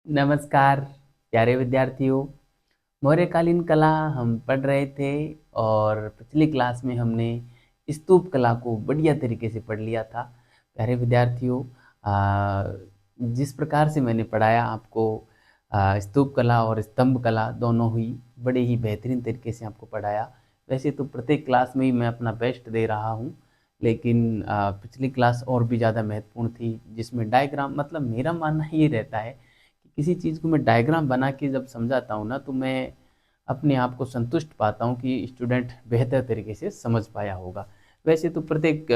नमस्कार प्यारे विद्यार्थियों। मौर्यकालीन कला हम पढ़ रहे थे और पिछली क्लास में हमने स्तूप कला को बढ़िया तरीके से पढ़ लिया था। प्यारे विद्यार्थियों, जिस प्रकार से मैंने पढ़ाया आपको, स्तूप कला और स्तंभ कला दोनों ही बड़े ही बेहतरीन तरीके से आपको पढ़ाया। वैसे तो प्रत्येक क्लास में ही मैं अपना बेस्ट दे रहा हूँ, लेकिन पिछली क्लास और भी ज़्यादा महत्वपूर्ण थी, जिसमें डायग्राम, मतलब मेरा मानना ये रहता है कि किसी चीज़ को मैं डायग्राम बना के जब समझाता हूँ ना, तो मैं अपने आप को संतुष्ट पाता हूँ कि स्टूडेंट बेहतर तरीके से समझ पाया होगा। वैसे तो प्रत्येक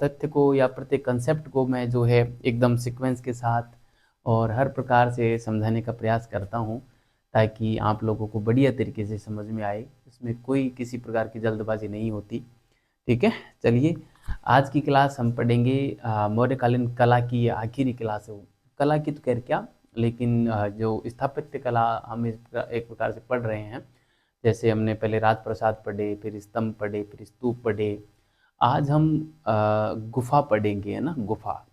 तथ्य को या प्रत्येक कंसेप्ट को मैं जो है एकदम सीक्वेंस के साथ और हर प्रकार से समझाने का प्रयास करता हूँ, ताकि आप लोगों को बढ़िया तरीके से समझ में आए। इसमें कोई किसी प्रकार की जल्दबाजी नहीं होती। ठीक है, चलिए आज की क्लास हम पढ़ेंगे मौर्यकालीन कला की आखिरी क्लास है। कला की तो खैर क्या, लेकिन जो स्थापत्य कला हम एक प्रकार से पढ़ रहे हैं। जैसे हमने पहले राजप्रसाद पढ़े, फिर स्तंभ पढ़े, फिर स्तूप पढ़े। आज हम गुफा पढ़ेंगे, है ना। गुफा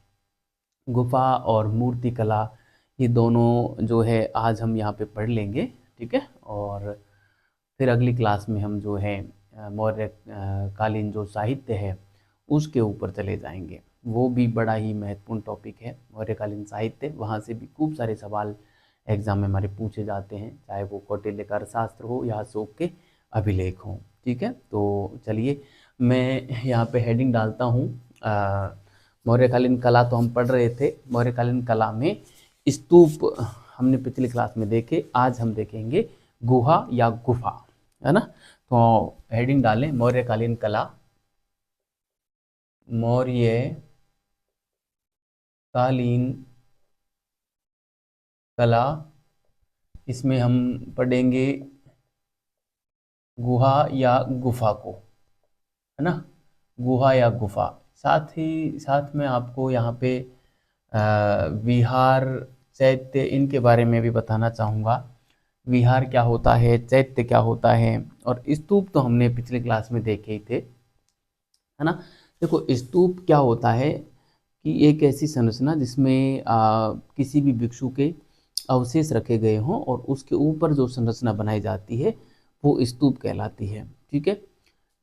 गुफा और मूर्ति कला, ये दोनों जो है आज हम यहाँ पे पढ़ लेंगे। ठीक है, और फिर अगली क्लास में हम जो है मौर्य कालीन जो साहित्य है उसके ऊपर चले जाएंगे। वो भी बड़ा ही महत्वपूर्ण टॉपिक है, मौर्यकालीन साहित्य। वहाँ से भी खूब सारे सवाल एग्जाम में हमारे पूछे जाते हैं, चाहे वो कौटिल्य का अर्थशास्त्र हो या अशोक के अभिलेख हो। ठीक है, तो चलिए मैं यहाँ पे हेडिंग डालता हूँ। मौर्यकालीन कला तो हम पढ़ रहे थे। मौर्यकालीन कला में स्तूप हमने पिछली क्लास में देखे, आज हम देखेंगे गुहा या गुफा, है ना। तो हेडिंग डालें मौर्यकालीन कला। मौर्यकालीन कला, इसमें हम पढ़ेंगे गुहा या गुफा को, है ना। गुहा या गुफा, साथ ही साथ में आपको यहाँ पे विहार, चैत्य, इनके बारे में भी बताना चाहूँगा। विहार क्या होता है, चैत्य क्या होता है, और स्तूप तो हमने पिछले क्लास में देखे ही थे, है ना। देखो, स्तूप क्या होता है कि एक ऐसी संरचना जिसमें किसी भी भिक्षु के अवशेष रखे गए हों और उसके ऊपर जो संरचना बनाई जाती है वो स्तूप कहलाती है। ठीक है,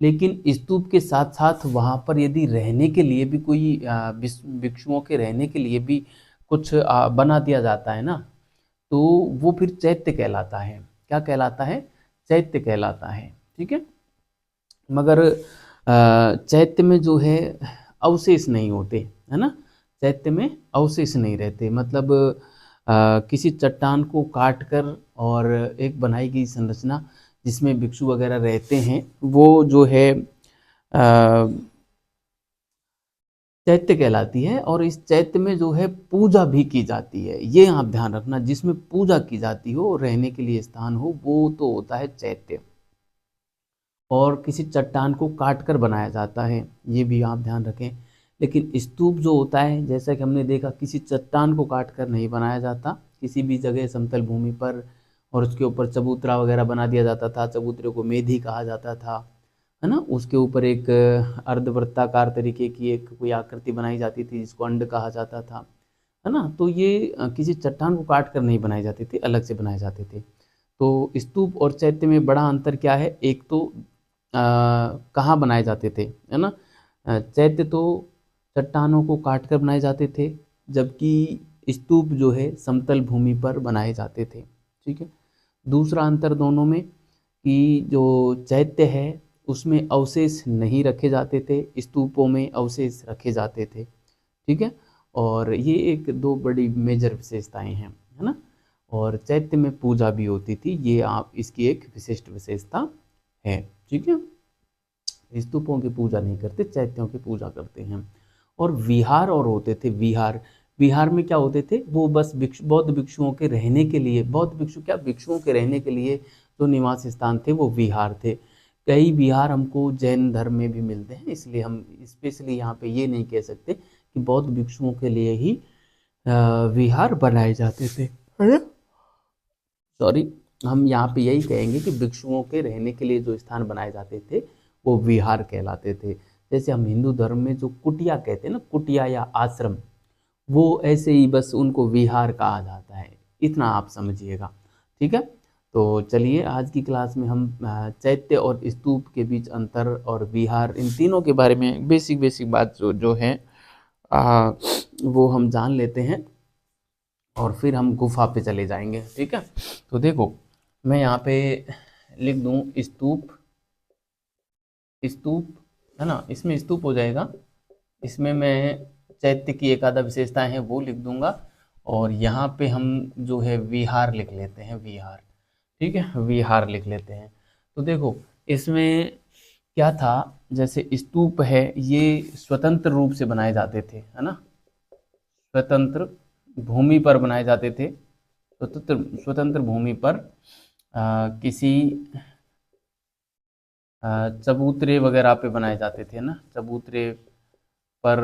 लेकिन स्तूप के साथ साथ वहाँ पर यदि रहने के लिए भी कोई भिक्षुओं के रहने के लिए भी कुछ बना दिया जाता है ना, तो वो फिर चैत्य कहलाता है। क्या कहलाता है? चैत्य कहलाता है। ठीक है, मगर चैत्य में जो है अवशेष नहीं होते, है ना। चैत्य में अवशेष नहीं रहते, मतलब किसी चट्टान को काट कर और एक बनाई गई संरचना जिसमें भिक्षु वगैरह रहते हैं, वो जो है चैत्य कहलाती है। और इस चैत्य में जो है पूजा भी की जाती है, ये आप ध्यान रखना। जिसमें पूजा की जाती हो, रहने के लिए स्थान हो, वो तो होता है चैत्य। और किसी चट्टान को काट कर बनाया जाता है, ये भी आप ध्यान रखें। लेकिन स्तूप जो होता है, जैसा कि हमने देखा, किसी चट्टान को काट कर नहीं बनाया जाता, किसी भी जगह समतल भूमि पर, और उसके ऊपर चबूतरा वगैरह बना दिया जाता था। चबूतरे को मेधी कहा जाता था, है ना। उसके ऊपर एक अर्धवृत्ताकार तरीके की एक कोई आकृति बनाई जाती थी जिसको अंड कहा जाता था, है ना। तो ये किसी चट्टान को काट कर नहीं बनाए जाते थे, अलग से बनाए जाते थे। तो स्तूप और चैत्य में बड़ा अंतर क्या है? एक तो कहाँ बनाए जाते थे, है ना। चैत्य तो चट्टानों को काट कर बनाए जाते थे, जबकि स्तूप जो है समतल भूमि पर बनाए जाते थे। ठीक है, दूसरा अंतर दोनों में कि जो चैत्य है उसमें अवशेष नहीं रखे जाते थे, स्तूपों में अवशेष रखे जाते थे। ठीक है, और ये एक दो बड़ी मेजर विशेषताएं हैं, है ना। और चैत्य में पूजा भी होती थी, ये आप इसकी एक विशिष्ट विशेषता है। ठीक है, स्तूपों की पूजा नहीं करते, चैत्यों की पूजा करते हैं। और विहार और होते थे विहार। विहार में क्या होते थे? वो बस बौद्ध भिक्षुओं के रहने के लिए, बौद्ध भिक्षु क्या, भिक्षुओं के रहने के लिए जो निवास स्थान थे वो विहार थे। कई विहार हमको जैन धर्म में भी मिलते हैं, इसलिए हम स्पेशली यहाँ पे ये नहीं कह सकते कि बौद्ध भिक्षुओं के लिए ही विहार बनाए जाते थे, है ना। सॉरी, हम यहाँ पे यही कहेंगे कि भिक्षुओं के रहने के लिए जो स्थान बनाए जाते थे वो विहार कहलाते थे। जैसे हम हिंदू धर्म में जो कुटिया कहते हैं ना, कुटिया या आश्रम, वो ऐसे ही बस उनको विहार कहा जाता है। इतना आप समझिएगा, ठीक है। तो चलिए आज की क्लास में हम चैत्य और स्तूप के बीच अंतर और विहार, इन तीनों के बारे में बेसिक बेसिक बात जो है वो हम जान लेते हैं और फिर हम गुफा पे चले जाएंगे, ठीक है। तो देखो मैं यहाँ पे लिख दूँ स्तूप, स्तूप है ना, इसमें स्तूप हो जाएगा, इसमें मैं चैत्य की एक आधा विशेषताएं हैं वो लिख दूंगा, और यहाँ पे हम जो है विहार लिख लेते हैं, विहार, ठीक है, विहार लिख लेते हैं। तो देखो इसमें क्या था, जैसे स्तूप है ये स्वतंत्र रूप से बनाए जाते थे, है ना, स्वतंत्र भूमि पर बनाए जाते थे, स्वतंत्र स्वतंत्र भूमि पर किसी चबूतरे वगैरह पे बनाए जाते थे ना, चबूतरे पर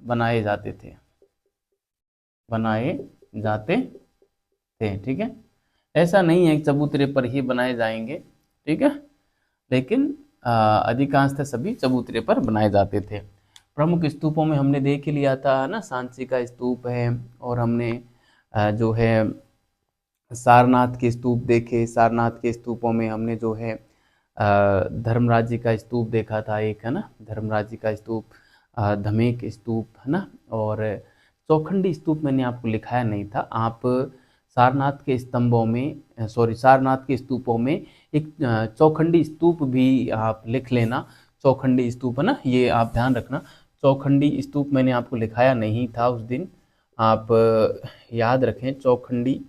बनाए जाते थे, बनाए जाते थे, ठीक है। ऐसा नहीं है कि चबूतरे पर ही बनाए जाएंगे, ठीक है, लेकिन अधिकांशतः सभी चबूतरे पर बनाए जाते थे। प्रमुख स्तूपों में हमने देख ही लिया था ना, सांची का स्तूप है, और हमने जो है सारनाथ के स्तूप देखे, सारनाथ के स्तूपों में हमने जो है धर्मराज जी का स्तूप देखा था एक, है ना, धर्मराज जी का स्तूप, धमेक स्तूप, है ना, और चौखंडी स्तूप मैंने आपको लिखाया नहीं था, आप सारनाथ के स्तंभों में सॉरी सारनाथ के स्तूपों में एक चौखंडी स्तूप भी आप लिख लेना, चौखंडी स्तूप, है ना, ये आप ध्यान रखना, चौखंडी स्तूप मैंने आपको लिखाया नहीं था उस दिन, आप याद रखें, चौखंडी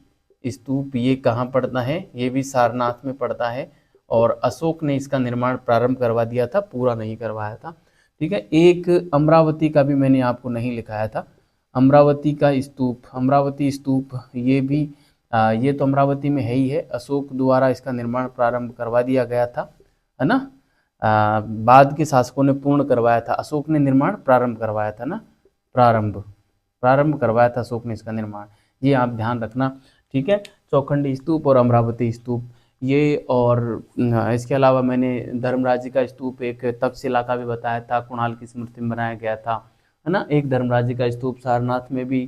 स्तूप ये कहाँ पड़ता है, ये भी सारनाथ में पड़ता है, और अशोक ने इसका निर्माण प्रारंभ करवा दिया था, पूरा नहीं करवाया था, ठीक है। एक अमरावती का भी मैंने आपको नहीं लिखाया था, अमरावती का स्तूप, अमरावती स्तूप ये भी ये तो अमरावती में है ही है, अशोक द्वारा इसका निर्माण प्रारंभ करवा दिया गया था, है ना, बाद के शासकों ने पूर्ण करवाया था, अशोक ने निर्माण प्रारंभ करवाया था ना, प्रारंभ प्रारंभ करवाया था अशोक ने इसका निर्माण, ये आप ध्यान रखना, ठीक है। चौखंडी स्तूप और अमरावती स्तूप ये, और इसके अलावा मैंने धर्मराज जी का स्तूप एक तक्षशिला का भी बताया था, कुणाल की स्मृति में बनाया गया था, है ना, एक धर्मराज जी का स्तूप सारनाथ में भी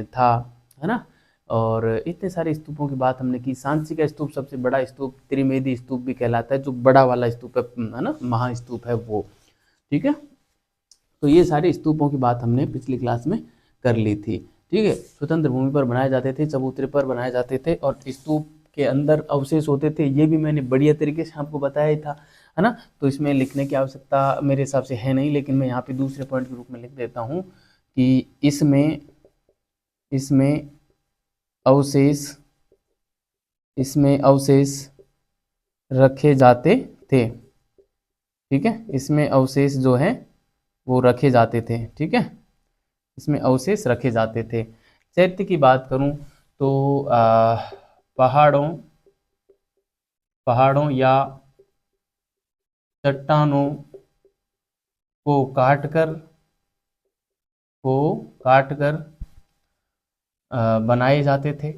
था, है ना, और इतने सारे स्तूपों की बात हमने की। सांची का स्तूप सबसे बड़ा स्तूप त्रिवेदी स्तूप भी कहलाता है, जो बड़ा वाला स्तूप है ना, महास्तूप है वो, ठीक है। तो ये सारे स्तूपों की बात हमने पिछली क्लास में कर ली थी, ठीक है। स्वतंत्र भूमि पर बनाए जाते थे, चबूतरे पर बनाए जाते थे, और स्तूप के अंदर अवशेष होते थे, ये भी मैंने बढ़िया तरीके से आपको बताया ही था, है ना। तो इसमें लिखने की आवश्यकता मेरे हिसाब से है नहीं, लेकिन मैं यहाँ पे दूसरे पॉइंट के रूप में लिख देता हूँ कि इसमें इसमें अवशेष इसमें अवशेष रखे जाते थे, ठीक है, इसमें अवशेष जो है वो रखे जाते थे, ठीक है, इसमें अवशेष रखे जाते थे। चैत्य की बात करूं तो पहाड़ों या चट्टानों को काटकर बनाए जाते थे,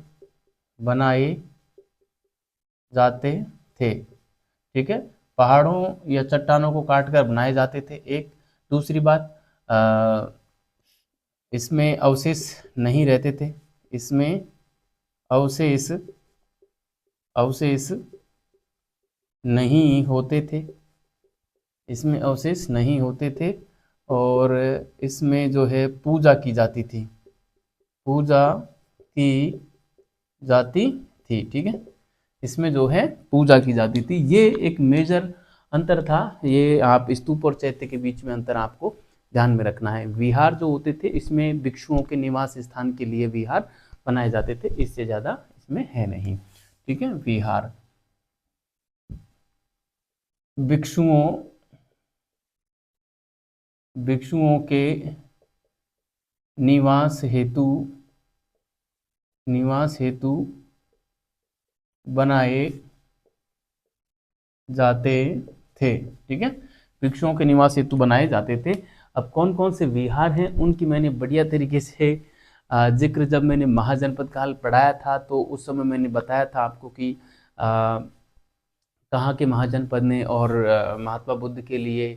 बनाए जाते थे, ठीक है, पहाड़ों या चट्टानों को काटकर बनाए जाते थे। एक दूसरी बात, इसमें अवशेष नहीं रहते थे, इसमें अवशेष अवशेष नहीं होते थे, इसमें अवशेष नहीं होते थे, और इसमें जो है पूजा की जाती थी, पूजा की जाती थी, ठीक है, इसमें जो है पूजा की जाती थी। ये एक मेजर अंतर था, ये आप स्तूप और चैत्य के बीच में अंतर आपको ध्यान में रखना है। विहार जो होते थे इसमें भिक्षुओं के निवास स्थान के लिए विहार बनाए जाते थे, इससे ज़्यादा इसमें है नहीं, ठीक है। विहार भिक्षुओं के निवास हेतु बनाए जाते थे, ठीक है, भिक्षुओं के निवास हेतु बनाए जाते थे। अब कौन कौन से विहार हैं उनकी मैंने बढ़िया तरीके से जिक्र जब मैंने महाजनपद काल पढ़ाया था तो उस समय मैंने बताया था आपको कि कहाँ के महाजनपद ने और महात्मा बुद्ध के लिए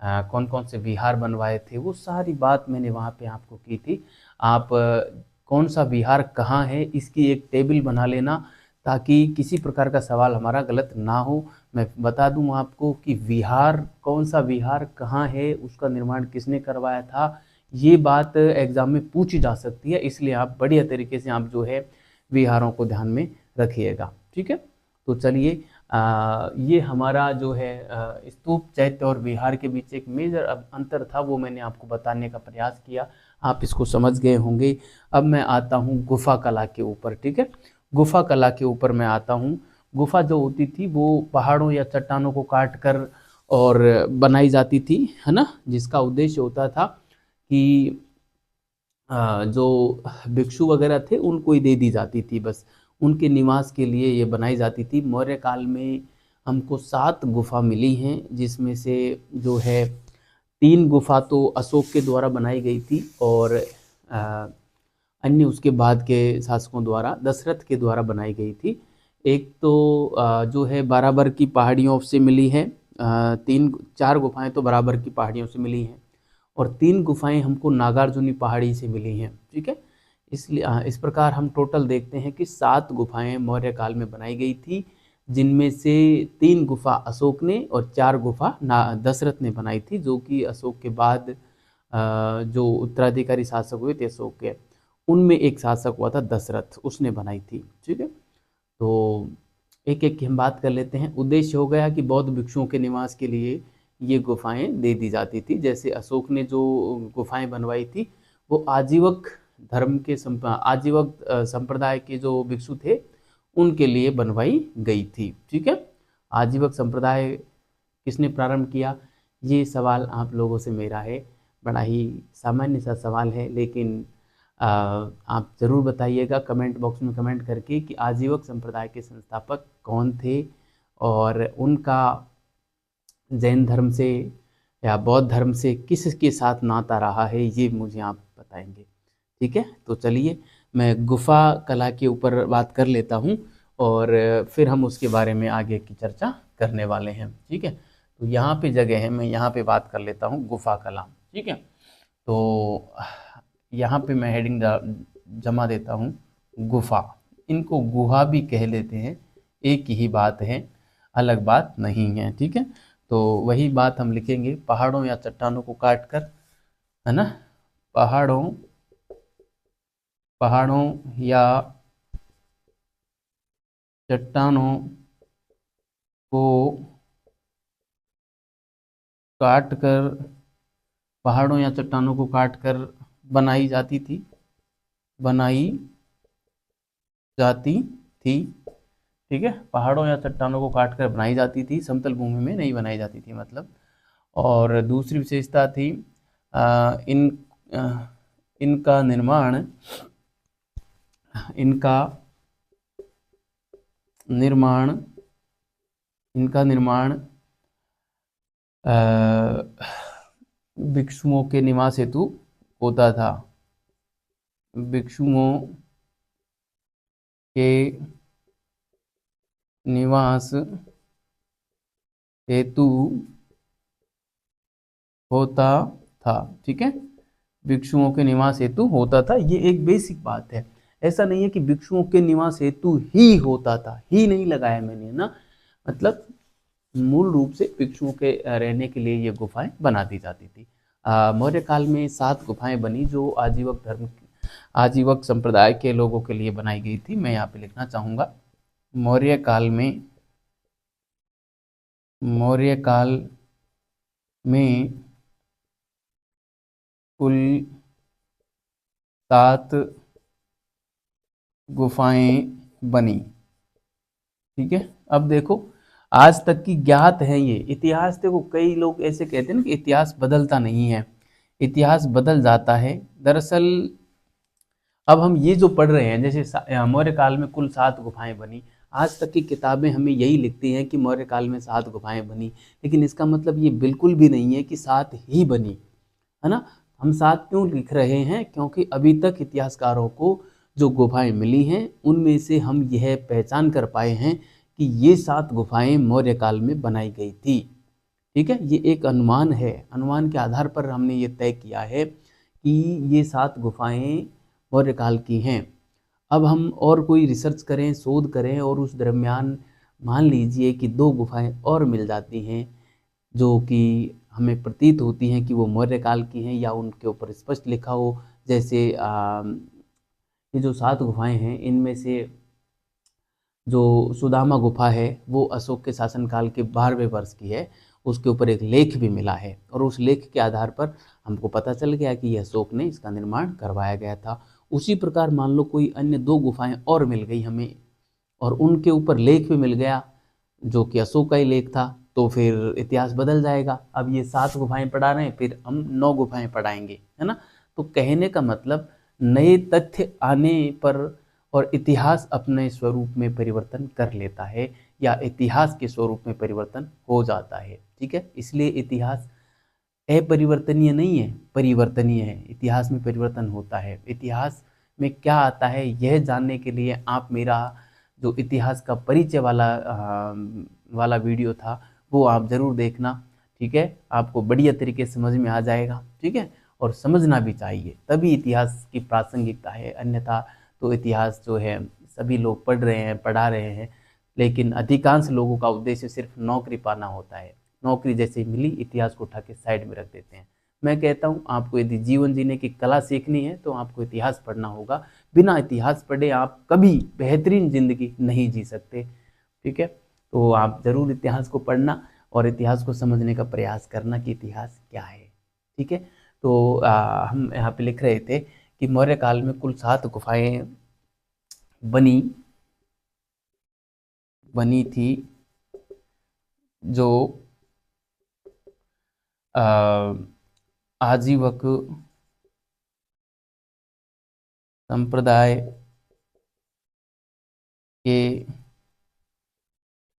कौन कौन से विहार बनवाए थे, वो सारी बात मैंने वहाँ पे आपको की थी। आप कौन सा विहार कहाँ है, इसकी एक टेबल बना लेना ताकि किसी प्रकार का सवाल हमारा गलत ना हो। मैं बता दूं आपको कि विहार, कौन सा विहार कहाँ है, उसका निर्माण किसने करवाया था, ये बात एग्जाम में पूछी जा सकती है। इसलिए आप बढ़िया तरीके से आप जो है विहारों को ध्यान में रखिएगा। ठीक है, तो चलिए ये हमारा जो है स्तूप, चैत्य और विहार के बीच एक मेजर अंतर था, वो मैंने आपको बताने का प्रयास किया। आप इसको समझ गए होंगे। अब मैं आता हूँ गुफा कला के ऊपर। ठीक है, गुफा कला के ऊपर मैं आता हूँ। गुफा जो होती थी वो पहाड़ों या चट्टानों को काट कर और बनाई जाती थी, है ना, जिसका उद्देश्य होता था कि जो भिक्षु वगैरह थे उनको ही दे दी जाती थी, बस उनके निवास के लिए ये बनाई जाती थी। मौर्य काल में हमको 7 गुफा मिली हैं, जिसमें से जो है 3 गुफा तो अशोक के द्वारा बनाई गई थी और अन्य उसके बाद के शासकों द्वारा, दशरथ के द्वारा बनाई गई थी। एक तो जो है बराबर की पहाड़ियों से मिली है, 4 गुफाएं तो बराबर की पहाड़ियों से मिली हैं और 3 गुफाएं हमको नागार्जुनी पहाड़ी से मिली हैं। ठीक है, इसलिए इस प्रकार हम टोटल देखते हैं कि 7 गुफाएं मौर्य काल में बनाई गई थी, जिनमें से 3 गुफा अशोक ने और 4 गुफा दशरथ ने बनाई थी, जो कि अशोक के बाद जो उत्तराधिकारी शासक हुए थे अशोक के, उनमें एक शासक हुआ था दशरथ, उसने बनाई थी। ठीक है, तो एक एक की हम बात कर लेते हैं। उद्देश्य हो गया कि बौद्ध भिक्षुओं के निवास के लिए ये गुफाएं दे दी जाती थी। जैसे अशोक ने जो गुफाएं बनवाई थी वो आजीवक धर्म के आजीवक संप्रदाय के जो भिक्षु थे उनके लिए बनवाई गई थी। ठीक है, आजीवक संप्रदाय किसने प्रारंभ किया, ये सवाल आप लोगों से मेरा है। बड़ा ही सामान्य सा सवाल है, लेकिन आप ज़रूर बताइएगा कमेंट बॉक्स में कमेंट करके कि आजीवक संप्रदाय के संस्थापक कौन थे और उनका जैन धर्म से या बौद्ध धर्म से किसके साथ नाता रहा है, ये मुझे आप बताएंगे। ठीक है, तो चलिए मैं गुफा कला के ऊपर बात कर लेता हूँ और फिर हम उसके बारे में आगे की चर्चा करने वाले हैं। ठीक है, तो यहाँ पे जगह है, मैं यहाँ पे बात कर लेता हूँ गुफा कला। ठीक है, तो यहाँ पे मैं हेडिंग जमा देता हूँ गुफा। इनको गुहा भी कह लेते हैं, एक ही बात है, अलग बात नहीं है। ठीक है, तो वही बात हम लिखेंगे, पहाड़ों या चट्टानों को काट कर, है ना, पहाड़ों या चट्टानों को काट कर, पहाड़ों या चट्टानों को काट कर बनाई जाती थी। ठीक है, पहाड़ों या चट्टानों को काट कर बनाई जाती थी, समतल भूमि में नहीं बनाई जाती थी मतलब। और दूसरी विशेषता थी इन इनका निर्माण भिक्षुओं के निवास हेतु होता था। भिक्षुओं के निवास हेतु होता था। ठीक है, भिक्षुओं के निवास हेतु होता था, ये एक बेसिक बात है। ऐसा नहीं है कि भिक्षुओं के निवास हेतु ही होता था, ही नहीं लगाया मैंने ना, मतलब मूल रूप से भिक्षुओं के रहने के लिए ये गुफाएं बना दी जाती थी। मौर्य काल में 7 गुफाएं बनी जो आजीवक संप्रदाय के लोगों के लिए बनाई गई थी। मैं यहाँ पे लिखना चाहूँगा, मौर्य काल में कुल 7 गुफाएं बनी। ठीक है, अब देखो आज तक की ज्ञात है ये इतिहास। देखो कई लोग ऐसे कहते हैं ना कि इतिहास बदलता नहीं है, इतिहास बदल जाता है। दरअसल अब हम ये जो पढ़ रहे हैं, जैसे मौर्य काल में कुल 7 गुफाएं बनी, आज तक की किताबें हमें यही लिखती हैं कि मौर्य काल में 7 गुफाएं बनी, लेकिन इसका मतलब ये बिल्कुल भी नहीं है कि 7 ही बनी, है ना। हम 7 क्यों लिख रहे हैं, क्योंकि अभी तक इतिहासकारों को जो गुफाएं मिली हैं उनमें से हम यह पहचान कर पाए हैं कि ये 7 गुफाएं मौर्य काल में बनाई गई थी। ठीक है, ये एक अनुमान है, अनुमान के आधार पर हमने ये तय किया है कि ये 7 गुफाएं मौर्य काल की हैं। अब हम और कोई रिसर्च करें, शोध करें और उस दरमियान मान लीजिए कि 2 गुफाएं और मिल जाती हैं जो कि हमें प्रतीत होती हैं कि वो मौर्य काल की हैं या उनके ऊपर स्पष्ट लिखा हो। जैसे ये जो 7 गुफाएं हैं इनमें से जो सुदामा गुफा है वो अशोक के शासनकाल के 12वें वर्ष की है। उसके ऊपर एक लेख भी मिला है और उस लेख के आधार पर हमको पता चल गया कि यह अशोक ने इसका निर्माण करवाया गया था। उसी प्रकार मान लो कोई अन्य 2 गुफाएं और मिल गई हमें और उनके ऊपर लेख भी मिल गया जो कि अशोक का ही लेख था, तो फिर इतिहास बदल जाएगा। अब ये 7 गुफाएं पढ़ा रहे हैं, फिर हम 9 गुफाएं पढ़ाएंगे, है ना। तो कहने का मतलब नए तथ्य आने पर और इतिहास अपने स्वरूप में परिवर्तन कर लेता है या इतिहास के स्वरूप में परिवर्तन हो जाता है, ठीक है। इसलिए इतिहास अपरिवर्तनीय नहीं है, परिवर्तनीय है। इतिहास में परिवर्तन होता है। इतिहास में क्या आता है यह जानने के लिए आप मेरा जो इतिहास का परिचय वाला वीडियो था वो आप ज़रूर देखना, ठीक है। आपको बढ़िया तरीके से समझ में आ जाएगा, ठीक है। और समझना भी चाहिए, तभी इतिहास की प्रासंगिकता है। अन्यथा तो इतिहास जो है सभी लोग पढ़ रहे हैं, पढ़ा रहे हैं, लेकिन अधिकांश लोगों का उद्देश्य सिर्फ नौकरी पाना होता है। नौकरी जैसे ही मिली इतिहास को उठा के साइड में रख देते हैं। मैं कहता हूँ आपको यदि जीवन जीने की कला सीखनी है तो आपको इतिहास पढ़ना होगा। बिना इतिहास पढ़े आप कभी बेहतरीन ज़िंदगी नहीं जी सकते, ठीक है। तो आप ज़रूर इतिहास को पढ़ना और इतिहास को समझने का प्रयास करना कि इतिहास क्या है, ठीक है। तो हम यहाँ पे लिख रहे थे कि मौर्य काल में कुल 7 गुफाएं बनी थी जो आजीवक संप्रदाय के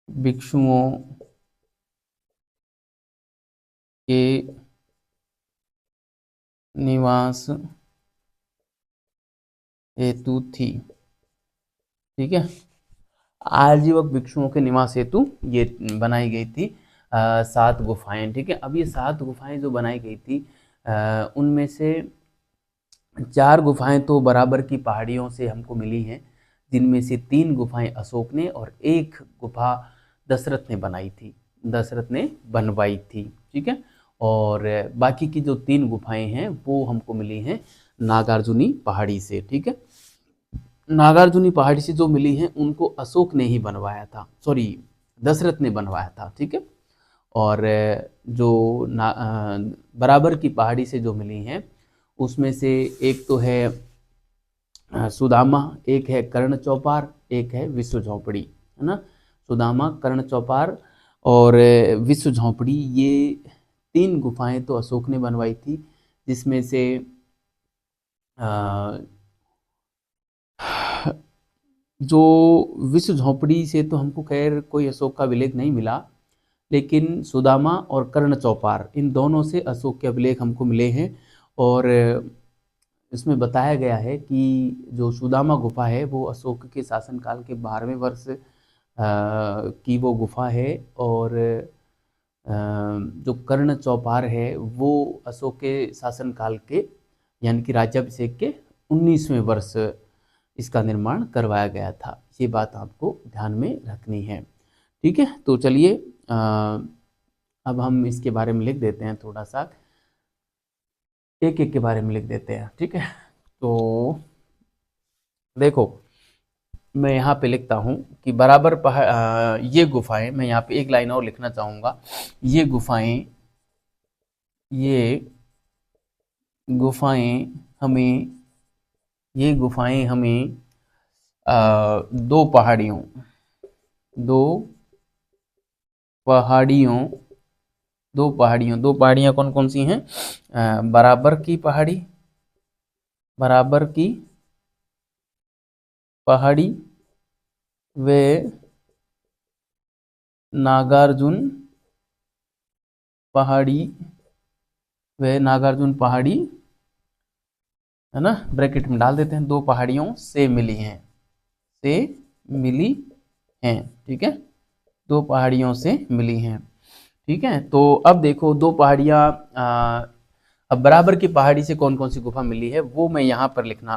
भिक्षुओं के निवास हेतु थी, ठीक है। आजीवक भिक्षुओं के निवास हेतु ये बनाई गई थी 7 गुफाएं, ठीक है। अब ये 7 गुफाएं जो बनाई गई थी उनमें से 4 गुफाएं तो बराबर की पहाड़ियों से हमको मिली हैं, जिनमें से 3 गुफाएं अशोक ने और 1 गुफा दशरथ ने बनाई थी, दशरथ ने बनवाई थी, ठीक है। और बाकी की जो 3 गुफाएं हैं वो हमको मिली हैं नागार्जुनी पहाड़ी से, ठीक है। नागार्जुनी पहाड़ी से जो मिली हैं उनको अशोक ने ही बनवाया था, सॉरी दशरथ ने बनवाया था, ठीक है। और जो बराबर की पहाड़ी से जो मिली हैं उसमें से एक तो है सुदामा, एक है कर्ण चौपार, एक है विश्व झोंपड़ी, है ना। सुदामा, कर्ण चौपार और विश्व झोंपड़ी, ये 3 गुफाएं तो अशोक ने बनवाई थी, जिसमें से जो विश्व झोंपड़ी से तो हमको खैर कोई अशोक का अभिलेख नहीं मिला, लेकिन सुदामा और कर्ण चौपार इन दोनों से अशोक के अभिलेख हमको मिले हैं। और इसमें बताया गया है कि जो सुदामा गुफा है वो अशोक के शासनकाल के 12वें वर्ष की वो गुफा है और जो कर्ण चौपार है वो अशोक के शासनकाल के यानी कि राज्याभिषेक के 19वें वर्ष इसका निर्माण करवाया गया था। ये बात आपको ध्यान में रखनी है, ठीक है। तो चलिए अब हम इसके बारे में लिख देते हैं, थोड़ा सा एक एक के बारे में लिख देते हैं, ठीक है। तो देखो मैं यहाँ पे लिखता हूँ कि बराबर ये गुफाएं, मैं यहाँ पे एक लाइन और लिखना चाहूँगा, ये गुफाएं हमें दो पहाड़ियों दो पहाड़ियाँ कौन कौन सी हैं? बराबर की पहाड़ी व नागार्जुन पहाड़ी, है ना, ब्रैकेट में डाल देते हैं, 2 पहाड़ियों से मिली हैं, ठीक है। 2 पहाड़ियों से मिली हैं, ठीक है। तो अब देखो 2 पहाड़ियाँ अब बराबर की पहाड़ी से कौन कौन सी गुफा मिली है वो मैं यहाँ पर लिखना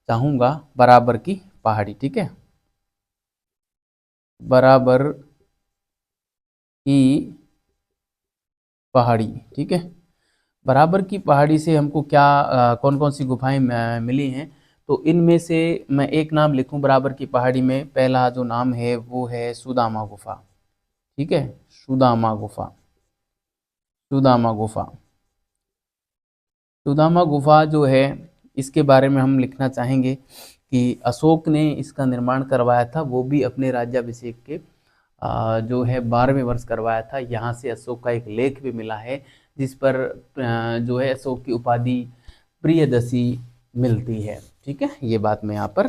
चाहूँगा बराबर की पहाड़ी, ठीक है, बराबर की पहाड़ी, ठीक है। बराबर की पहाड़ी से हमको क्या कौन कौन सी गुफाएं मिली हैं, तो इनमें से मैं एक नाम लिखूं बराबर की पहाड़ी में। पहला जो नाम है वो है सुदामा गुफा, ठीक है, सुदामा गुफा, सुदामा गुफा। सुदामा गुफा जो है, इसके बारे में हम लिखना चाहेंगे कि अशोक ने इसका निर्माण करवाया था, वो भी अपने राज्याभिषेक के जो है 12वें वर्ष करवाया था। यहाँ से अशोक का एक लेख भी मिला है जिस पर जो है अशोक की उपाधि प्रियदर्शी मिलती है, ठीक है। ये बात मैं यहाँ पर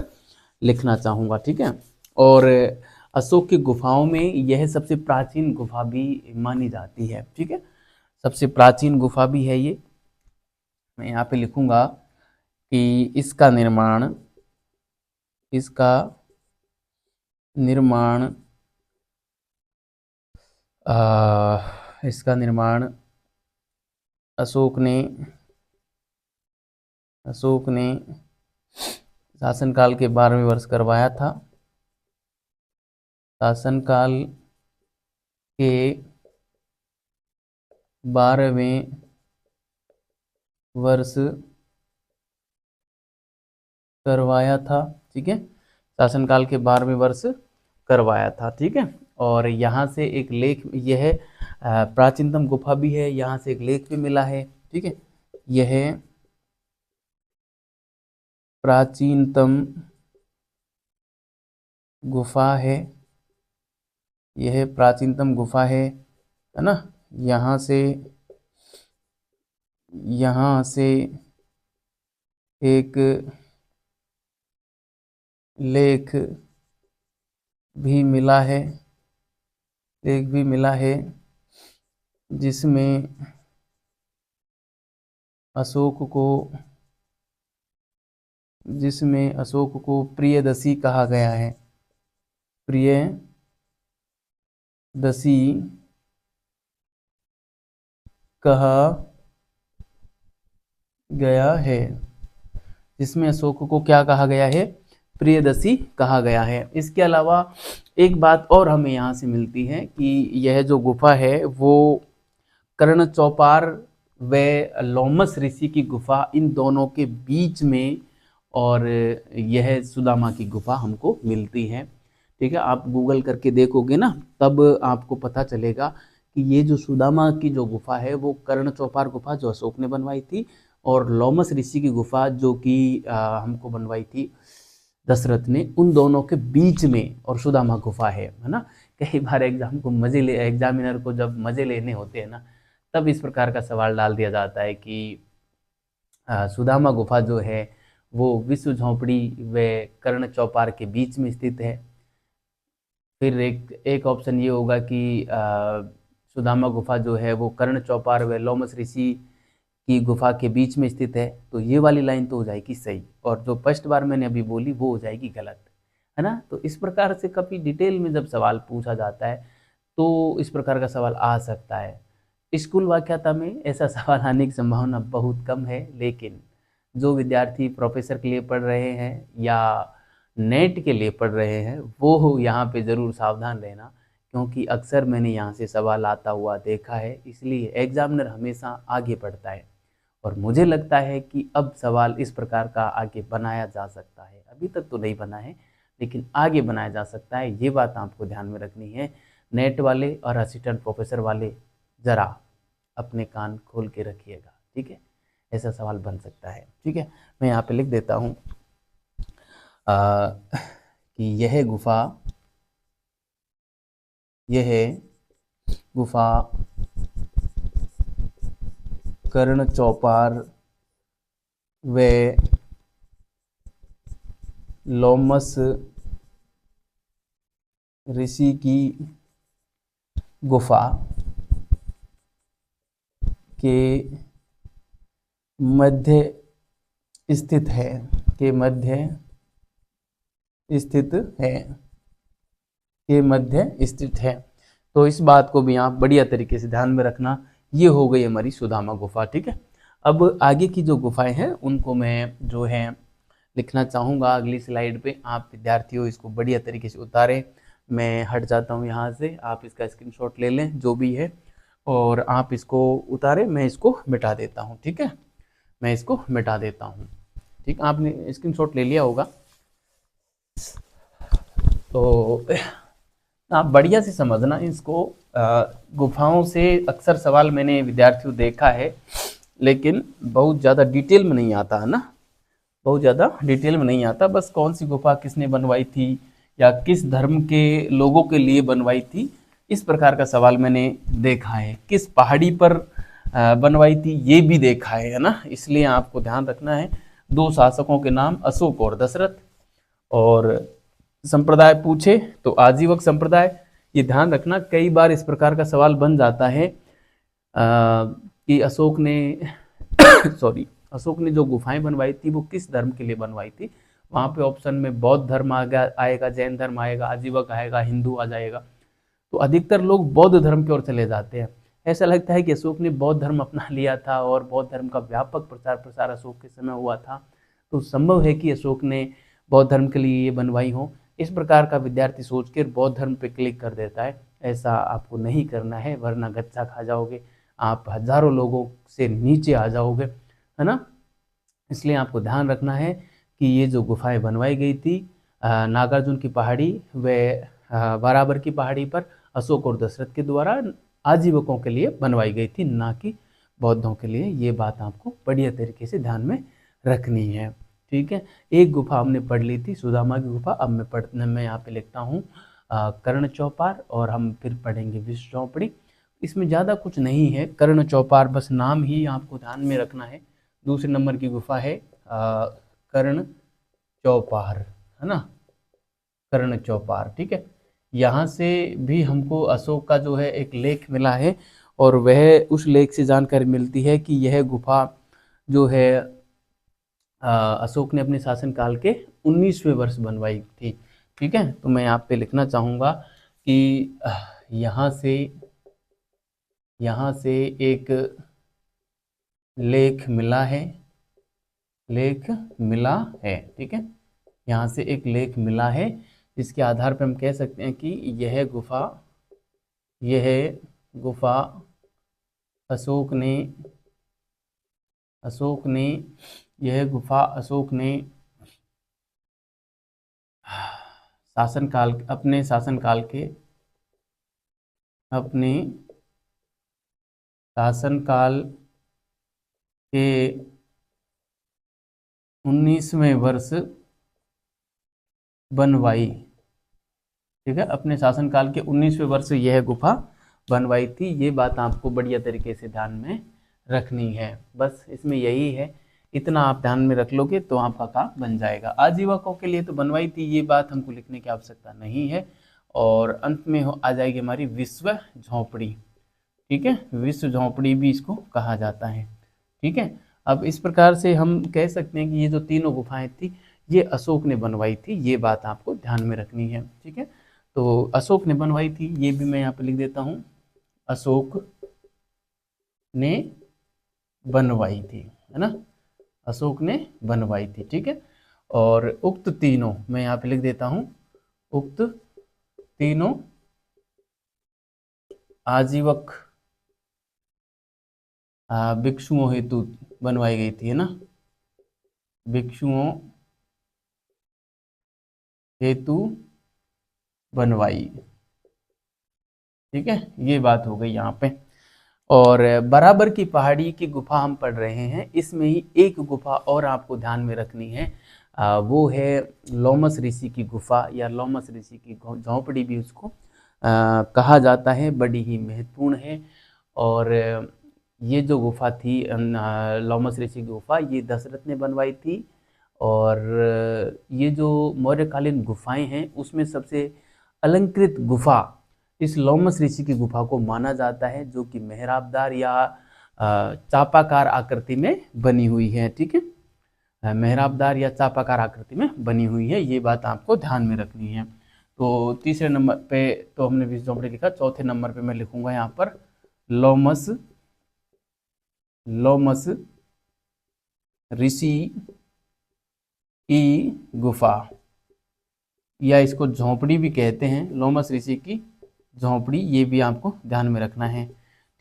लिखना चाहूँगा, ठीक है। और अशोक की गुफाओं में यह सबसे प्राचीन गुफा भी मानी जाती है, ठीक है, सबसे प्राचीन गुफा भी है ये। मैं यहाँ पे लिखूँगा कि इसका निर्माण इसका निर्माण अशोक ने शासनकाल के 12वें वर्ष करवाया था। शासनकाल के 12वें वर्ष करवाया था, ठीक है, शासनकाल के 12वें वर्ष करवाया था, ठीक है। और यहाँ से एक लेख, यह प्राचीनतम गुफा भी है, यहाँ से एक लेख भी मिला है, ठीक है। यह प्राचीनतम गुफा है, यह प्राचीनतम गुफा है ना। यहाँ से एक लेख भी मिला है, जिसमें अशोक को प्रियदर्शी कहा गया है, प्रियदर्शी कहा गया है, जिसमें अशोक को क्या कहा गया है, प्रियदर्शी कहा गया है। इसके अलावा एक बात और हमें यहाँ से मिलती है कि यह जो गुफा है वो कर्ण चौपार व लोमस ऋषि की गुफा, इन दोनों के बीच में, और यह सुदामा की गुफा हमको मिलती है, ठीक है। आप गूगल करके देखोगे ना, तब आपको पता चलेगा कि ये जो सुदामा की जो गुफा है वो कर्ण चौपार गुफा जो अशोक ने बनवाई थी, और लोमस ऋषि की गुफा जो कि हमको बनवाई थी दशरथ ने, उन दोनों के बीच में और सुदामा गुफा है ना। कई बार एग्जामिनर को जब मजे लेने होते हैं ना, तब इस प्रकार का सवाल डाल दिया जाता है कि सुदामा गुफा जो है वो विश्व झोंपड़ी व कर्ण चौपार के बीच में स्थित है। फिर एक ऑप्शन ये होगा कि सुदामा गुफा जो है वो कर्ण चौपार व लोमस ऋषि की गुफा के बीच में स्थित है, तो ये वाली लाइन तो हो जाएगी सही, और जो फर्स्ट बार मैंने अभी बोली वो हो जाएगी गलत, है ना। तो इस प्रकार से कभी डिटेल में जब सवाल पूछा जाता है तो इस प्रकार का सवाल आ सकता है। स्कूल वाक्यता में ऐसा सवाल आने की संभावना बहुत कम है, लेकिन जो विद्यार्थी प्रोफेसर के लिए पढ़ रहे हैं या नेट के लिए पढ़ रहे हैं वो यहाँ पे ज़रूर सावधान रहना, क्योंकि अक्सर मैंने यहाँ से सवाल आता हुआ देखा है, इसलिए एग्जामिनर हमेशा आगे बढ़ता है। और मुझे लगता है कि अब सवाल इस प्रकार का आगे बनाया जा सकता है, अभी तक तो नहीं बना है लेकिन आगे बनाया जा सकता है, ये बात आपको ध्यान में रखनी है। नेट वाले और असिस्टेंट प्रोफेसर वाले ज़रा अपने कान खोल के रखिएगा, ठीक है, ऐसा सवाल बन सकता है, ठीक है। मैं यहाँ पे लिख देता हूँ कि यह गुफा कर्ण चौपार व लोमस ऋषि की गुफा के मध्य स्थित है, तो इस बात को भी आप बढ़िया तरीके से ध्यान में रखना। ये हो गई हमारी सुदामा गुफा, ठीक है। अब आगे की जो गुफाएं हैं उनको मैं जो है लिखना चाहूँगा अगली स्लाइड पे। आप विद्यार्थियों इसको बढ़िया तरीके से उतारें। मैं हट जाता हूँ यहाँ से, आप इसका स्क्रीनशॉट ले लें जो भी है, और आप इसको उतारें। मैं इसको मिटा देता हूँ, ठीक है, मैं इसको मिटा देता हूँ। ठीक, आपने स्क्रीनशॉट ले लिया होगा, तो आप बढ़िया से समझना इसको। गुफाओं से अक्सर सवाल मैंने विद्यार्थियों देखा है, लेकिन बहुत ज़्यादा डिटेल में नहीं आता है ना, बहुत ज़्यादा डिटेल में नहीं आता। बस कौन सी गुफा किसने बनवाई थी या किस धर्म के लोगों के लिए बनवाई थी, इस प्रकार का सवाल मैंने देखा है। किस पहाड़ी पर बनवाई थी ये भी देखा है ना। इसलिए आपको ध्यान रखना है, दो शासकों के नाम अशोक और दशरथ। और संप्रदाय पूछे तो आजीवक संप्रदाय। ये ध्यान रखना, कई बार इस प्रकार का सवाल बन जाता है कि अशोक ने सॉरी, अशोक ने जो गुफाएं बनवाई थी वो किस धर्म के लिए बनवाई थी। वहाँ पे ऑप्शन में बौद्ध धर्म आएगा, जैन धर्म आएगा, आजीवक आएगा, हिंदू आ जाएगा। तो अधिकतर लोग बौद्ध धर्म की ओर चले जाते हैं। ऐसा लगता है कि अशोक ने बौद्ध धर्म अपना लिया था और बौद्ध धर्म का व्यापक प्रचार प्रसार अशोक के समय हुआ था। तो संभव है कि अशोक ने बौद्ध धर्म के लिए ये बनवाई हो। इस प्रकार का विद्यार्थी सोचकर बौद्ध धर्म पे क्लिक कर देता है। ऐसा आपको नहीं करना है, वरना गच्चा खा जाओगे, आप हजारों लोगों से नीचे आ जाओगे, है ना। इसलिए आपको ध्यान रखना है कि ये जो गुफाएं बनवाई गई थी नागार्जुन की पहाड़ी व बराबर की पहाड़ी पर अशोक और दशरथ के द्वारा आजीवकों के लिए बनवाई गई थी, ना कि बौद्धों के लिए। ये बात आपको बढ़िया तरीके से ध्यान में रखनी है, ठीक है। एक गुफा हमने पढ़ ली थी, सुदामा की गुफा। अब मैं यहाँ पे लिखता हूँ कर्ण चौपार, और हम फिर पढ़ेंगे विश्व झोंपड़ी। इसमें ज़्यादा कुछ नहीं है, कर्ण चौपार बस नाम ही आपको ध्यान में रखना है। दूसरे नंबर की गुफा है कर्ण चौपार, है ना, कर्ण चौपार, ठीक है। यहाँ से भी हमको अशोक का जो है एक लेख मिला है, और वह उस लेख से जानकारी मिलती है कि यह गुफा जो है अशोक ने अपने शासनकाल के 19वें वर्ष बनवाई थी, ठीक है। तो मैं यहाँ पे लिखना चाहूँगा कि यहाँ से एक लेख मिला है, ठीक है। यहाँ से एक लेख मिला है, जिसके आधार पर हम कह सकते हैं कि यह गुफा अशोक ने यह गुफा अशोक ने अपने शासनकाल के 19वें वर्ष बनवाई, ठीक है। अपने शासनकाल के 19वें वर्ष यह गुफा बनवाई थी। ये बात आपको बढ़िया तरीके से ध्यान में रखनी है। बस इसमें यही है, इतना आप ध्यान में रख लोगे तो आपका काम बन जाएगा। आजीवकों के लिए तो बनवाई थी, ये बात हमको लिखने की आवश्यकता नहीं है। और अंत में आ जाएगी हमारी विश्व झोंपड़ी, ठीक है। विश्व झोंपड़ी भी इसको कहा जाता है, ठीक है। अब इस प्रकार से हम कह सकते हैं कि ये जो तीनों गुफाएं थी ये अशोक ने बनवाई थी। ये बात आपको ध्यान में रखनी है, ठीक है। तो अशोक ने बनवाई थी, ये भी मैं यहाँ पे लिख देता हूँ, अशोक ने बनवाई थी, है ना, अशोक ने बनवाई थी, ठीक है। और उक्त तीनों मैं यहाँ पे लिख देता हूँ, उक्त तीनों आजीवक भिक्षुओं हेतु बनवाई गई थी, है ना, भिक्षुओं हेतु बनवाई, ठीक है। ये बात हो गई यहाँ पे। और बराबर की पहाड़ी की गुफा हम पढ़ रहे हैं, इसमें ही एक गुफा और आपको ध्यान में रखनी है, वो है लोमस ऋषि की गुफा, या लोमस ऋषि की झोंपड़ी भी उसको कहा जाता है। बड़ी ही महत्वपूर्ण है। और ये जो गुफा थी लोमस ऋषि की गुफा, ये दशरथ ने बनवाई थी। और ये जो मौर्यकालीन गुफाएं हैं उसमें सबसे अलंकृत गुफा इस लोमस ऋषि की गुफा को माना जाता है, जो कि मेहराबदार या चापाकार आकृति में बनी हुई है, ठीक है। मेहराबदार या चापाकार आकृति में बनी हुई है, ये बात आपको ध्यान में रखनी है। तो तीसरे नंबर पे तो हमने विश्व झोंपड़ी लिखा, चौथे नंबर पे मैं लिखूंगा यहाँ पर लोमस ऋषि की गुफा, या इसको झोंपड़ी भी कहते हैं, लोमस ऋषि की झोंपड़ी, ये भी आपको ध्यान में रखना है।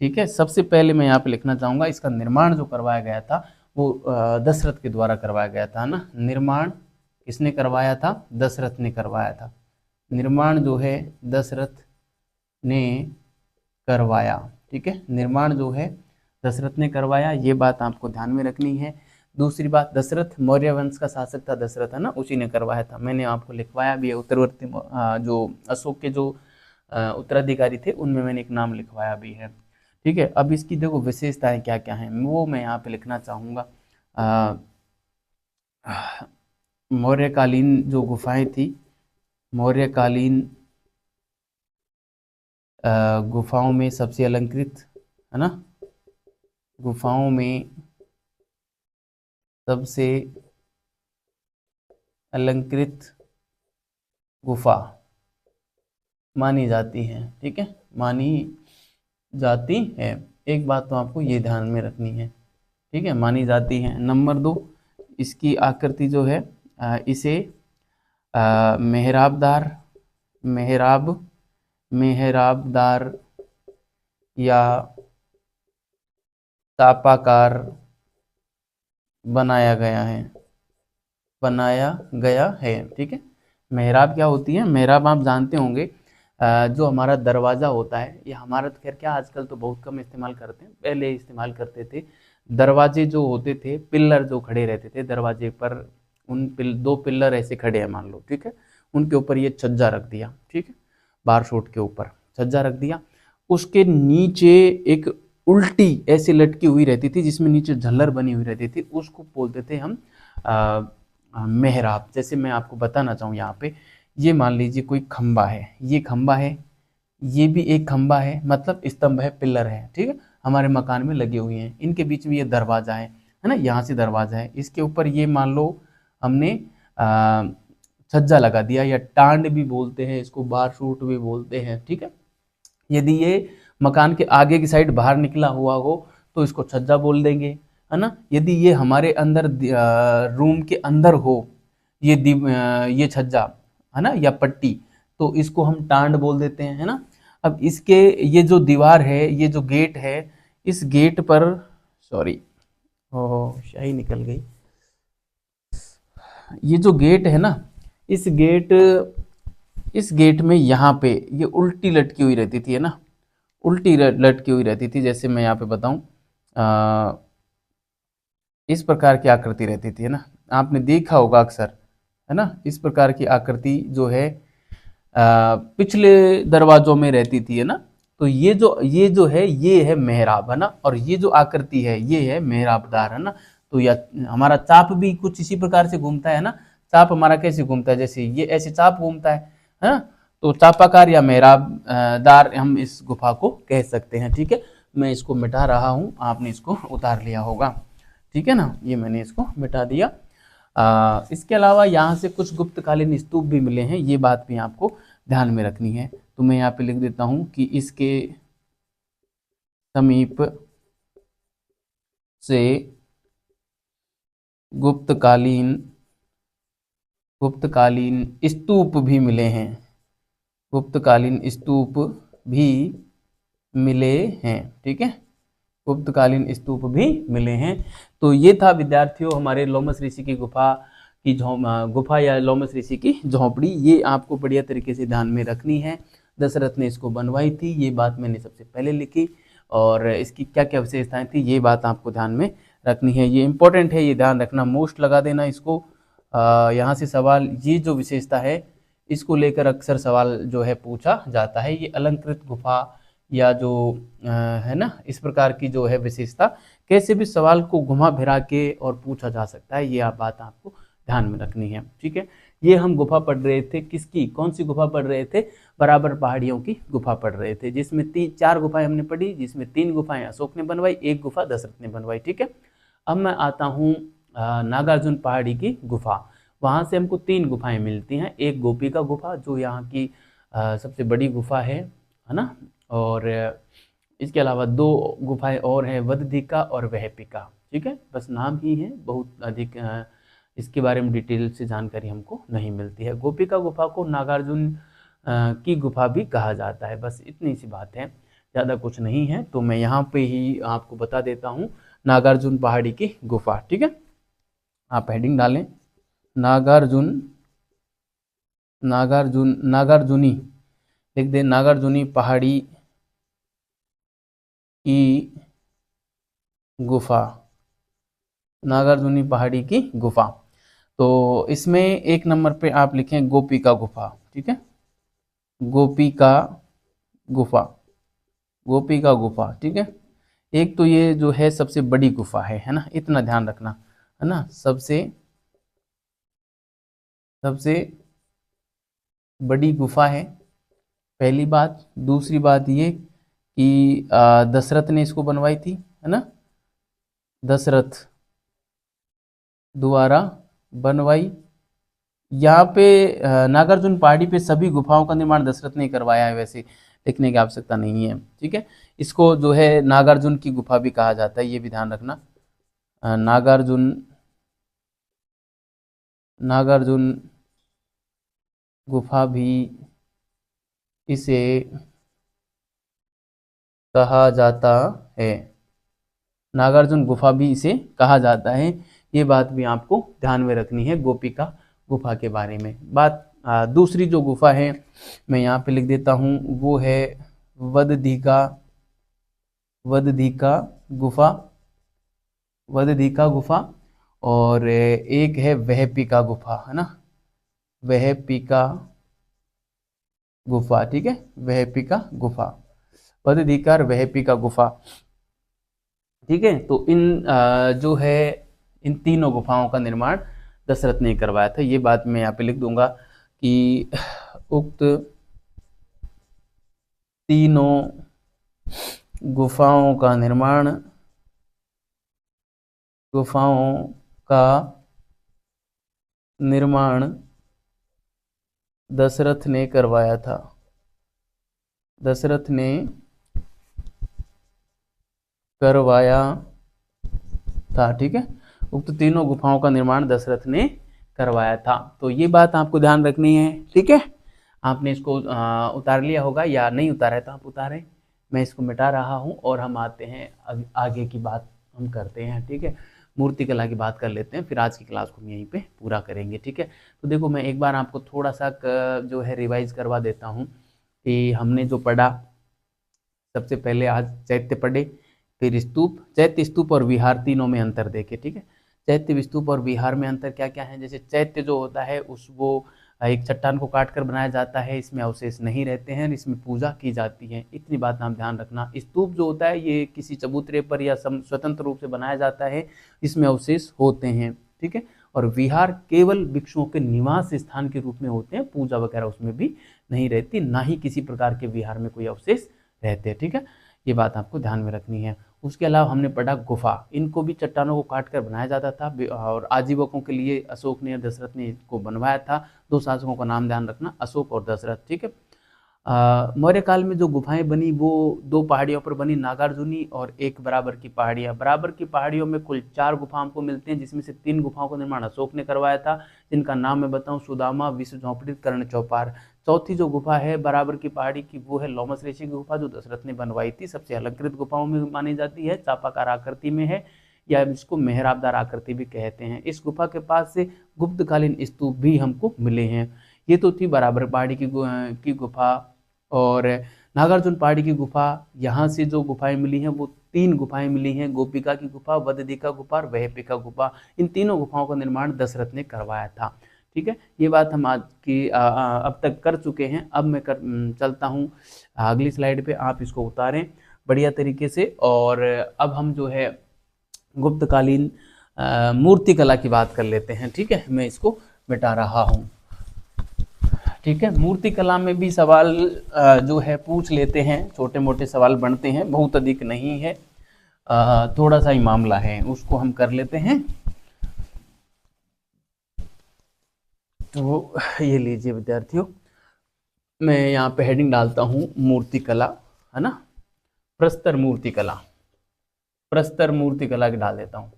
ठीक है, सबसे पहले मैं यहाँ पे लिखना चाहूँगा इसका निर्माण जो करवाया गया था वो दशरथ के द्वारा करवाया गया था ना। निर्माण किसने करवाया था? दशरथ ने करवाया था। निर्माण जो है दशरथ ने करवाया। ठीक है, निर्माण जो है दशरथ ने करवाया, ये बात आपको ध्यान में रखनी है। दूसरी बात, दशरथ मौर्य वंश का शासक था, दशरथ है ना, उसी ने करवाया था। मैंने आपको लिखवाया भी है, उत्तरवर्ती जो अशोक के जो उत्तराधिकारी थे उनमें मैंने एक नाम लिखवाया भी है। ठीक है, अब इसकी देखो विशेषताएं क्या क्या हैं वो मैं यहाँ पे लिखना चाहूँगा। मौर्यकालीन जो गुफाएं थी, मौर्यकालीन गुफाओं में सबसे अलंकृत है ना, गुफाओं में सबसे अलंकृत गुफा मानी जाती है। ठीक है, मानी जाती है। एक बात तो आपको ये ध्यान में रखनी है। ठीक है, मानी जाती है। नंबर 2, इसकी आकृति जो है इसे मेहराबदार, मेहराबदार या तापाकार बनाया गया है, बनाया गया है। ठीक है, मेहराब क्या होती है? मेहराब आप जानते होंगे, जो हमारा दरवाज़ा होता है, ये हमारा तो खैर क्या आजकल तो बहुत कम इस्तेमाल करते हैं, पहले इस्तेमाल करते थे। दरवाजे जो होते थे, पिल्लर जो खड़े रहते थे दरवाजे पर, उन दो पिल्लर ऐसे खड़े हैं मान लो, ठीक है, उनके ऊपर ये छज्जा रख दिया। ठीक है, बार शोट के ऊपर छज्जा रख दिया, उसके नीचे एक उल्टी ऐसे लटकी हुई रहती थी जिसमें नीचे झल्लर बनी हुई रहती थी, उसको बोलते थे हम मेहराब। जैसे मैं आपको बताना चाहूँ यहाँ पे, ये मान लीजिए कोई खंबा है, ये खंबा है, ये भी एक खंबा है, मतलब स्तंभ है, पिल्लर है। ठीक है, हमारे मकान में लगे हुए हैं, इनके बीच में ये दरवाजा है ना, यहाँ से दरवाजा है, इसके ऊपर ये मान लो हमने छज्जा लगा दिया, या टांड भी बोलते हैं इसको, बार शूट भी बोलते हैं। ठीक है, यदि ये मकान के आगे की साइड बाहर निकला हुआ हो तो इसको छज्जा बोल देंगे, है ना। यदि ये हमारे अंदर रूम के अंदर हो, ये छज्जा है ना, या पट्टी, तो इसको हम टांड बोल देते हैं, है ना। अब इसके ये जो दीवार है, ये जो गेट है, इस गेट पर, सॉरी ओह शाही निकल गई, ये जो गेट है ना, इस गेट में यहाँ पे ये उल्टी लटकी हुई रहती थी, है ना, उल्टी लटकी हुई रहती थी। जैसे मैं यहाँ पे बताऊं, इस प्रकार की आकृति रहती थी, है ना, आपने देखा होगा अक्सर, है ना, इस प्रकार की आकृति जो है पिछले दरवाजों में रहती थी, है ना। तो ये जो है ये है मेहराब, है ना, और ये जो आकृति है ये है मेहराबदार, है ना। तो या हमारा चाप भी कुछ इसी प्रकार से घूमता है ना, चाप हमारा कैसे घूमता है, जैसे ये ऐसे चाप घूमता है ना। तो चापाकार या मेहराबदार हम इस गुफा को कह सकते हैं। ठीक है, मैं इसको मिटा रहा हूँ, आपने इसको उतार लिया होगा। ठीक है ना, ये मैंने इसको मिटा दिया। इसके अलावा यहाँ से कुछ गुप्तकालीन स्तूप भी मिले हैं, ये बात भी आपको ध्यान में रखनी है। तो मैं यहाँ पे लिख देता हूँ कि इसके समीप से गुप्तकालीन स्तूप भी मिले हैं, गुप्तकालीन स्तूप भी मिले हैं। ठीक है, गुप्तकालीन स्तूप भी मिले हैं। तो ये था विद्यार्थियों हमारे लोमस ऋषि की गुफा या लोमस ऋषि की झोंपड़ी, ये आपको बढ़िया तरीके से ध्यान में रखनी है। दशरथ ने इसको बनवाई थी, ये बात मैंने सबसे पहले लिखी, और इसकी क्या क्या विशेषताएं थी ये बात आपको ध्यान में रखनी है। ये इंपॉर्टेंट है, ये ध्यान रखना, मोस्ट लगा देना इसको। यहाँ से सवाल, ये जो विशेषता है इसको लेकर अक्सर सवाल जो है पूछा जाता है। ये अलंकृत गुफा या जो है ना, इस प्रकार की जो है विशेषता, कैसे भी सवाल को घुमा फिरा के और पूछा जा सकता है, ये आप बात आपको ध्यान में रखनी है। ठीक है, ये हम गुफा पढ़ रहे थे, किसकी, कौन सी गुफा पढ़ रहे थे? बराबर पहाड़ियों की गुफा पढ़ रहे थे, जिसमें 4 गुफाएं हमने पढ़ी, जिसमें 3 गुफाएं अशोक ने बनवाई, 1 गुफा दशरथ ने बनवाई। ठीक है, अब मैं आता हूँ नागार्जुन पहाड़ी की गुफा। वहाँ से हमको 3 गुफाएं मिलती हैं, एक गोपी का गुफा जो यहाँ की सबसे बड़ी गुफा है ना, और इसके अलावा 2 गुफाएं और हैं, वदधिका और वहपिका। ठीक है, बस नाम ही है, बहुत अधिक इसके बारे में डिटेल से जानकारी हमको नहीं मिलती है। गोपिका गुफा को नागार्जुन की गुफा भी कहा जाता है। बस इतनी सी बात है, ज़्यादा कुछ नहीं है। तो मैं यहाँ पे ही आपको बता देता हूँ, नागार्जुन पहाड़ी की गुफा। ठीक है, आप हेडिंग डालें नागार्जुन, नागार्जुनी लिख दें, नागार्जुनी पहाड़ी की गुफा, नागार्जुनी पहाड़ी की गुफा। तो इसमें एक नंबर पे आप लिखें गोपिका गुफा। ठीक है, गोपिका गुफा, गोपिका गुफा। ठीक है, एक तो ये जो है सबसे बड़ी गुफा है ना, इतना ध्यान रखना है ना, सबसे सबसे बड़ी गुफा है, पहली बात। दूसरी बात ये कि दशरथ ने इसको बनवाई थी, है ना, दशरथ द्वारा बनवाई। यहाँ पे नागार्जुन पहाड़ी पे सभी गुफाओं का निर्माण दशरथ ने करवाया है, वैसे लिखने की आवश्यकता नहीं है। ठीक है, इसको जो है नागार्जुन की गुफा भी कहा जाता है, ये भी ध्यान रखना। नागार्जुन, नागार्जुन गुफा भी इसे कहा जाता है, नागार्जुन गुफा भी इसे कहा जाता है। ये बात भी आपको ध्यान में रखनी है गोपिका गुफा के बारे में। बात दूसरी जो गुफा है मैं यहाँ पे लिख देता हूँ, वो है वदधिका, वदधिका गुफा, वदधिका गुफा। और एक है वहपिका गुफा, है ना, वहपिका गुफा। ठीक है, वहपिका गुफा, वदधिका और वहपिका गुफा। ठीक है, तो इन जो है इन तीनों गुफाओं का निर्माण दशरथ ने करवाया था। ये बात मैं यहाँ पे लिख दूंगा कि उक्त तीनों गुफाओं का निर्माण, गुफाओं का निर्माण दशरथ ने करवाया था, दशरथ ने करवाया था। ठीक है, उक्त तीनों गुफाओं का निर्माण दशरथ ने करवाया था। तो ये बात आपको ध्यान रखनी है। ठीक है, आपने इसको उतार लिया होगा, या नहीं उतारा है तो आप उतारें, मैं इसको मिटा रहा हूँ और हम आते हैं आगे की बात हम करते हैं। ठीक है, मूर्तिकला की बात कर लेते हैं, फिर आज की क्लास को हम यहीं पे पूरा करेंगे। ठीक है, तो देखो मैं एक बार आपको थोड़ा सा जो है रिवाइज करवा देता हूँ कि हमने जो पढ़ा, सबसे पहले आज चैत्य पढ़े, फिर स्तूप, चैत्य स्तूप और विहार तीनों में अंतर देखे। ठीक है, चैत्य स्तूप और विहार में अंतर क्या क्या है। जैसे चैत्य जो होता है उस वो एक चट्टान को काट कर बनाया जाता है, इसमें अवशेष नहीं रहते हैं, इसमें पूजा की जाती है, इतनी बात आप ध्यान रखना। स्तूप जो होता है ये किसी चबूतरे पर या स्वतंत्र रूप से बनाया जाता है, इसमें अवशेष होते हैं। ठीक है, और विहार केवल भिक्षुओं के निवास स्थान के रूप में होते हैं, पूजा वगैरह उसमें भी नहीं रहती, ना ही किसी प्रकार के विहार में कोई अवशेष रहते हैं। ठीक है, ये बात आपको ध्यान में रखनी है। उसके अलावा हमने पढ़ा गुफा, इनको भी चट्टानों को काट कर बनाया जाता था, और आजीवकों के लिए अशोक ने, दशरथ ने इसको बनवाया था। दो शासकों का नाम ध्यान रखना, अशोक और दशरथ। ठीक है, मौर्य काल में जो गुफाएं बनी वो दो पहाड़ियों पर बनी, नागार्जुनी और एक बराबर की पहाड़ियाँ। बराबर की पहाड़ियों में कुल 4 गुफा हमको मिलते हैं, जिसमें से 3 गुफाओं का निर्माण अशोक ने करवाया था, जिनका नाम मैं बताऊं, सुदामा, विश्व झोंपड़ी, कर्ण चौपार। चौथी जो गुफा है बराबर की पहाड़ी की, वो है लोमस ऋषि की गुफा, जो दशरथ ने बनवाई थी, सबसे अलंकृत गुफाओं में मानी जाती है, चापाकार आकृति में है, या इसको मेहराबदार आकृति भी कहते हैं। इस गुफा के पास से गुप्तकालीन स्तूप भी हमको मिले हैं। ये तो थी बराबर पहाड़ी की गुफा। और नागार्जुन पहाड़ी की गुफा, यहाँ से जो गुफाएं मिली हैं वो 3 गुफाएं मिली हैं, गोपिका की गुफा, वदधिका गुफा और वहपिका गुफा। इन तीनों गुफाओं का निर्माण दशरथ ने करवाया था। ठीक है, ये बात हम आज की अब तक कर चुके हैं। अब मैं चलता हूँ अगली स्लाइड पे, आप इसको उतारें बढ़िया तरीके से। और अब हम जो है गुप्तकालीन मूर्तिकला की बात कर लेते हैं। ठीक है, मैं इसको मिटा रहा हूँ। ठीक है, मूर्तिकला में भी सवाल जो है पूछ लेते हैं, छोटे मोटे सवाल बनते हैं, बहुत अधिक नहीं है, थोड़ा सा ही मामला है, उसको हम कर लेते हैं। तो ये लीजिए विद्यार्थियों, मैं यहाँ पे हेडिंग डालता हूँ मूर्तिकला, है ना, प्रस्तर मूर्तिकला, प्रस्तर मूर्तिकला की डाल देता हूँ,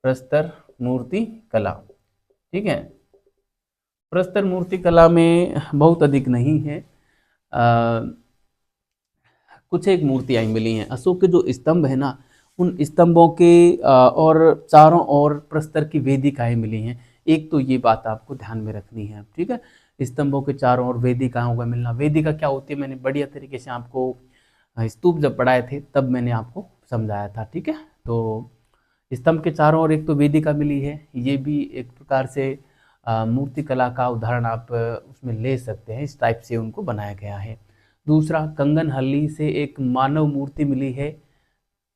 प्रस्तर मूर्तिकला। ठीक है। प्रस्तर मूर्ति कला में बहुत अधिक नहीं है, कुछ एक मूर्तियाँ मिली हैं। अशोक के जो स्तंभ है ना, उन स्तंभों के और चारों ओर प्रस्तर की वेदिकाएं मिली हैं। एक तो ये बात आपको ध्यान में रखनी है, ठीक है। स्तंभों के चारों ओर वेदिकाओं का मिलना, वेदिका क्या होती है मैंने बढ़िया तरीके से आपको स्तूप जब पढ़ाए थे तब मैंने आपको समझाया था, ठीक है। तो स्तंभ के चारों ओर एक तो वेदिका मिली है, ये भी एक प्रकार से मूर्ति कला का उदाहरण आप उसमें ले सकते हैं, इस टाइप से उनको बनाया गया है। दूसरा, कंगन हल्ली से एक मानव मूर्ति मिली है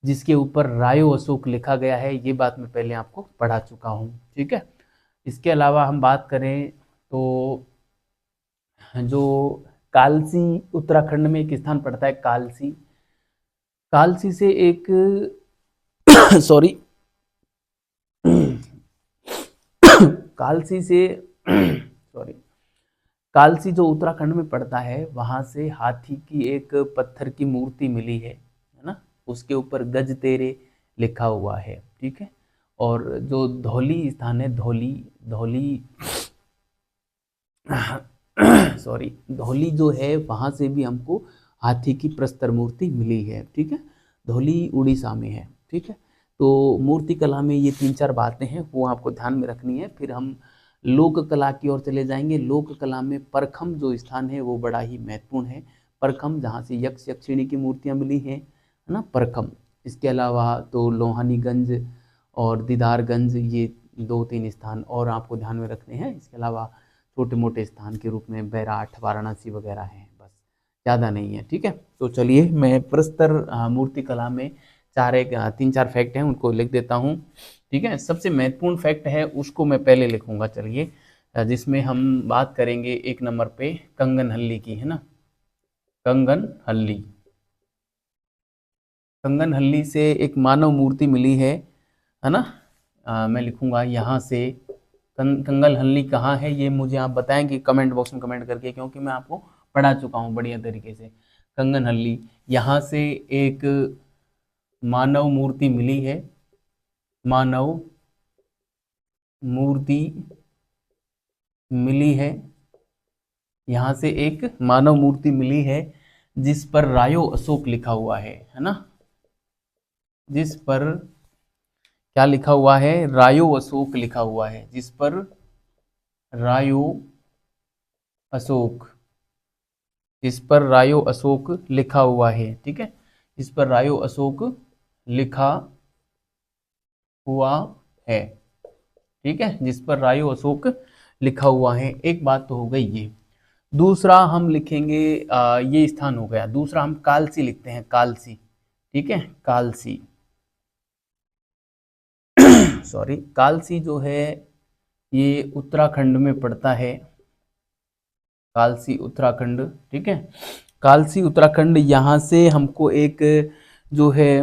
जिसके ऊपर रायो अशोक लिखा गया है, ये बात मैं पहले आपको पढ़ा चुका हूँ, ठीक है। इसके अलावा हम बात करें तो जो कालसी उत्तराखंड में एक स्थान पड़ता है, कालसी, कालसी से एक सॉरी कालसी से सॉरी कालसी जो उत्तराखंड में पड़ता है, वहां से हाथी की एक पत्थर की मूर्ति मिली है ना, उसके ऊपर गज तेरे लिखा हुआ है, ठीक है। और जो धौली स्थान है, धौली धौली सॉरी धौली जो है, वहां से भी हमको हाथी की प्रस्तर मूर्ति मिली है, ठीक है। धौली उड़ीसा में है, ठीक है। तो मूर्ति कला में ये 3-4 बातें हैं, वो आपको ध्यान में रखनी है। फिर हम लोक कला की ओर चले जाएंगे। लोक कला में परखम जो स्थान है वो बड़ा ही महत्वपूर्ण है। परखम, जहाँ से यक्ष यक्षिणी की मूर्तियाँ मिली हैं, है ना, परखम। इसके अलावा तो लोहानीगंज और दीदारगंज, ये 2-3 स्थान और आपको ध्यान में रखने हैं। इसके अलावा छोटे मोटे स्थान के रूप में बैराठ, वाराणसी वगैरह हैं, बस, ज़्यादा नहीं है, ठीक है। तो चलिए मैं प्रस्तर मूर्ति कला में 3-4 फैक्ट हैं उनको लिख देता हूँ, ठीक है। सबसे महत्वपूर्ण फैक्ट है उसको मैं पहले लिखूंगा, चलिए, जिसमें हम बात करेंगे 1 नंबर पे कंगन हल्ली की, है ना। कंगन हल्ली, कंगन हल्ली से एक मानव मूर्ति मिली है ना। मैं लिखूंगा यहाँ से कंगन हल्ली कहाँ है, ये मुझे आप बताएंगे कमेंट बॉक्स में कमेंट करके, क्योंकि मैं आपको पढ़ा चुका हूँ बढ़िया तरीके से। कंगन हल्ली, यहाँ से एक मानव मूर्ति मिली है, मानव मूर्ति मिली है, यहाँ से एक मानव मूर्ति मिली है जिस पर रायो अशोक लिखा हुआ है ना, जिस पर क्या लिखा हुआ है, रायो अशोक लिखा हुआ है, जिस पर रायो अशोक, जिस पर रायो अशोक लिखा हुआ है, ठीक है। इस पर रायो अशोक लिखा हुआ है, ठीक है, जिस पर रायो अशोक लिखा हुआ है। एक बात तो हो गई ये। दूसरा हम लिखेंगे, ये स्थान हो गया। दूसरा हम कालसी लिखते हैं, कालसी, ठीक है, कालसी सॉरी, कालसी जो है ये उत्तराखंड में पड़ता है, कालसी उत्तराखंड, ठीक है। कालसी उत्तराखंड, यहाँ से हमको एक जो है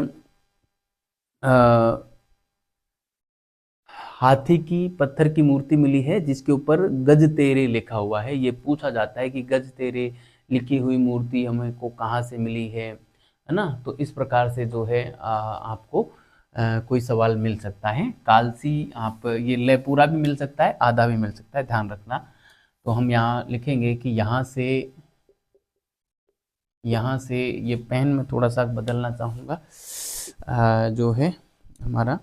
हाथी की पत्थर की मूर्ति मिली है जिसके ऊपर गज तेरे लिखा हुआ है। ये पूछा जाता है कि गज तेरे लिखी हुई मूर्ति हमें को कहाँ से मिली है ना। तो इस प्रकार से जो है आपको कोई सवाल मिल सकता है। कालसी, आप ये ले पूरा भी मिल सकता है, आधा भी मिल सकता है, ध्यान रखना। तो हम यहाँ लिखेंगे कि यहाँ से ये पेन में थोड़ा सा बदलना चाहूँगा, जो है हमारा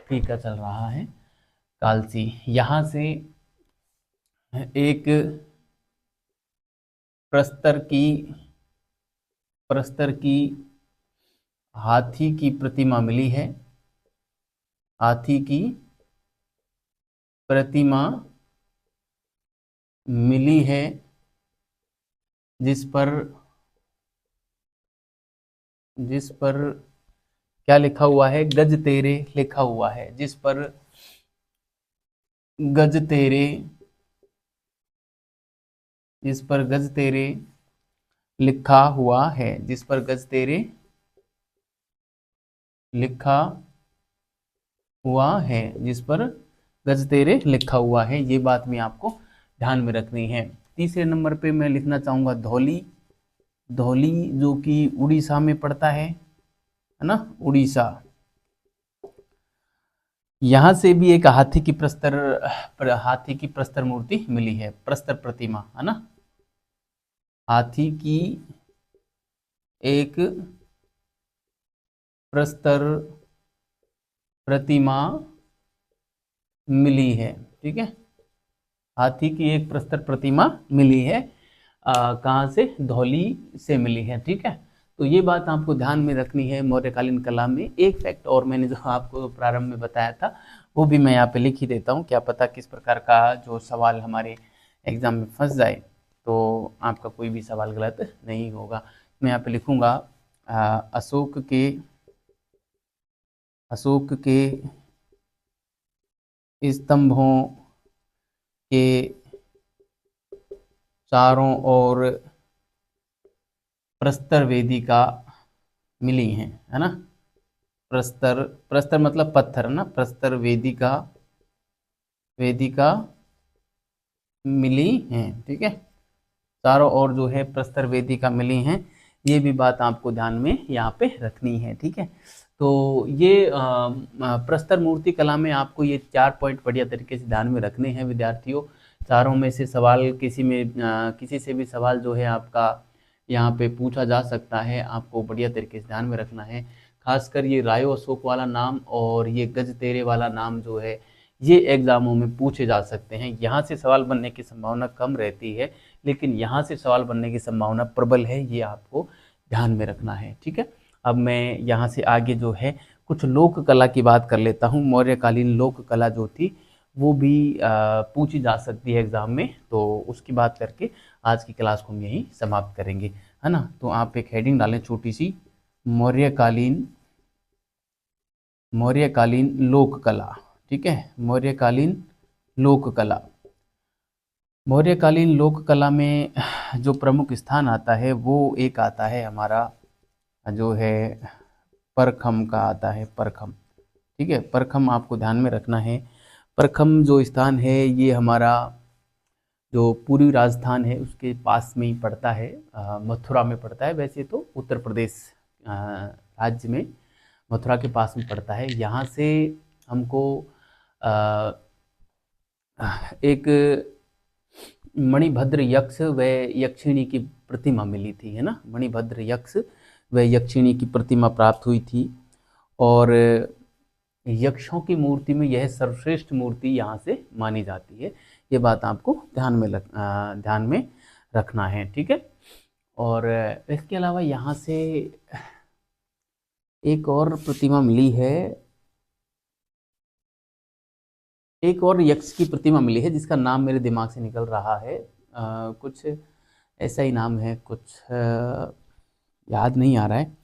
फीका चल रहा है। कालसी, यहाँ से एक प्रस्तर की हाथी की प्रतिमा मिली है, हाथी की प्रतिमा मिली है जिस पर क्या लिखा हुआ है, गज तेरे लिखा हुआ है, जिस पर गज तेरे, जिस पर गज तेरे लिखा हुआ है, जिस पर गज तेरे लिखा हुआ है, जिस पर गज तेरे लिखा हुआ है, ये बात भी आपको ध्यान में रखनी है। तीसरे नंबर पे मैं लिखना चाहूँगा धौली, धौली जो कि उड़ीसा में पड़ता है ना, उड़ीसा, यहाँ से भी एक हाथी की प्रस्तर मूर्ति मिली है, प्रस्तर प्रतिमा, है ना। हाथी की एक प्रस्तर प्रतिमा मिली है, ठीक है। हाथी की एक प्रस्तर प्रतिमा मिली है, कहाँ से? धौली से मिली है, ठीक है। तो ये बात आपको ध्यान में रखनी है मौर्यकालीन कला में। एक फैक्ट और मैंने जो आपको प्रारंभ में बताया था वो भी मैं यहाँ पे लिख ही देता हूँ, क्या पता किस प्रकार का जो सवाल हमारे एग्जाम में फंस जाए तो आपका कोई भी सवाल गलत नहीं होगा। मैं यहाँ पे लिखूँगा अशोक के स्तंभों के चारों ओर प्रस्तर वेदिका मिली हैं, है ना। प्रस्तर, प्रस्तर मतलब पत्थर, है ना। प्रस्तर वेदिका मिली हैं, ठीक है। चारों ओर जो है प्रस्तर वेदिका मिली हैं, ये भी बात आपको ध्यान में यहाँ पे रखनी है, ठीक है। तो ये प्रस्तर मूर्ति कला में आपको ये 4 पॉइंट बढ़िया तरीके से ध्यान में रखने हैं विद्यार्थियों। चारों में से सवाल किसी से भी सवाल जो है आपका यहाँ पे पूछा जा सकता है, आपको बढ़िया तरीके से ध्यान में रखना है। खासकर ये रायो अशोक वाला नाम और ये गज तेरे वाला नाम जो है ये एग्जामों में पूछे जा सकते हैं। यहाँ से सवाल बनने की संभावना कम रहती है, लेकिन यहाँ से सवाल बनने की संभावना प्रबल है, ये आपको ध्यान में रखना है, ठीक है। अब मैं यहाँ से आगे जो है कुछ लोक कला की बात कर लेता हूँ। मौर्यकालीन लोक कला जो थी वो भी पूछी जा सकती है एग्जाम में, तो उसकी बात करके आज की क्लास को हम यहीं समाप्त करेंगे, है ना। तो आप एक हेडिंग डालें छोटी सी, मौर्यकालीन लोक कला, ठीक है। मौर्यकालीन लोक कला। मौर्यकालीन लोक कला में जो प्रमुख स्थान आता है वो एक आता है हमारा जो है परखम का आता है, परखम, ठीक है। परखम आपको ध्यान में रखना है। परखम जो स्थान है ये हमारा जो पूर्वी राजस्थान है उसके पास में ही पड़ता है, मथुरा में पड़ता है। वैसे तो उत्तर प्रदेश राज्य में मथुरा के पास में पड़ता है। यहाँ से हमको एक मणिभद्र यक्ष व यक्षिणी की प्रतिमा मिली थी, है ना। मणिभद्र यक्ष व यक्षिणी की प्रतिमा प्राप्त हुई थी और यक्षों की मूर्ति में यह सर्वश्रेष्ठ मूर्ति यहाँ से मानी जाती है। ये बात आपको ध्यान में रखना है, ठीक है। और इसके अलावा यहाँ से एक और प्रतिमा मिली है, एक और यक्ष की प्रतिमा मिली है जिसका नाम मेरे दिमाग से निकल रहा है, कुछ ऐसा ही नाम है, कुछ याद नहीं आ रहा है,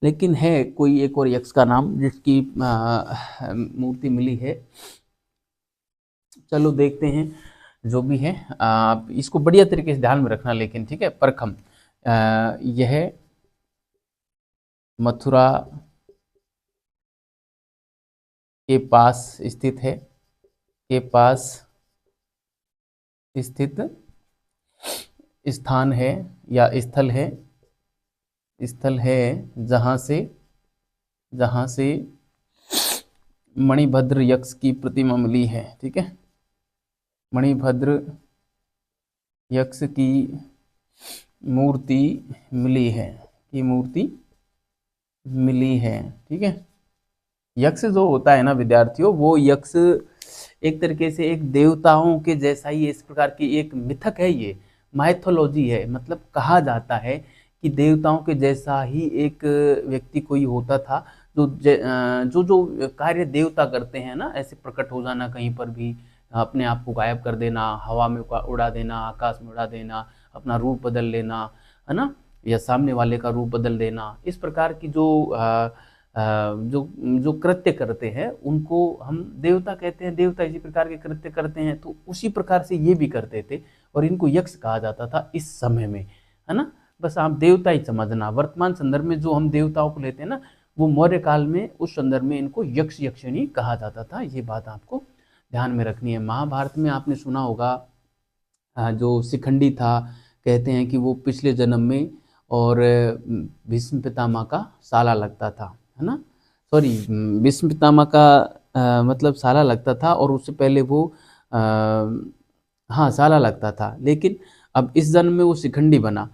लेकिन है कोई एक और यक्ष का नाम जिसकी मूर्ति मिली है। चलो देखते हैं, जो भी है आप इसको बढ़िया तरीके से ध्यान में रखना, लेकिन ठीक है। परखम यह मथुरा के पास स्थित है, के पास स्थित स्थान है या स्थल है जहाँ से मणिभद्र यक्ष की प्रतिमा मिली है, ठीक है। मणिभद्र यक्ष की मूर्ति मिली है, ठीक है। यक्ष जो होता है ना विद्यार्थियों, वो यक्ष एक तरीके से एक देवताओं के जैसा ही इस प्रकार की एक मिथक है, ये माइथोलॉजी है। मतलब कहा जाता है कि देवताओं के जैसा ही एक व्यक्ति कोई होता था जो कार्य देवता करते हैं ना, ऐसे प्रकट हो जाना, कहीं पर भी अपने आप को गायब कर देना, हवा में उड़ा देना, आकाश में उड़ा देना, अपना रूप बदल लेना, है ना, या सामने वाले का रूप बदल देना। इस प्रकार की जो कृत्य करते हैं उनको हम देवता कहते हैं। देवता इसी प्रकार के कृत्य करते हैं, तो उसी प्रकार से ये भी करते थे और इनको यक्ष कहा जाता था इस समय में, है ना। बस आप देवता ही समझना। वर्तमान संदर्भ में जो हम देवताओं को लेते हैं ना, वो मौर्य काल में उस संदर्भ में इनको यक्ष यक्षिणी कहा जाता था। ये बात आपको ध्यान में रखनी है। महाभारत में आपने सुना होगा, जो शिखंडी था, कहते हैं कि वो पिछले जन्म में और भीष्म पितामह का साला लगता था, है ना। सॉरी, भीष्म पितामह का मतलब साला लगता था, और उससे पहले वो अ, हाँ साला लगता था, लेकिन अब इस जन्म में वो शिखंडी बना।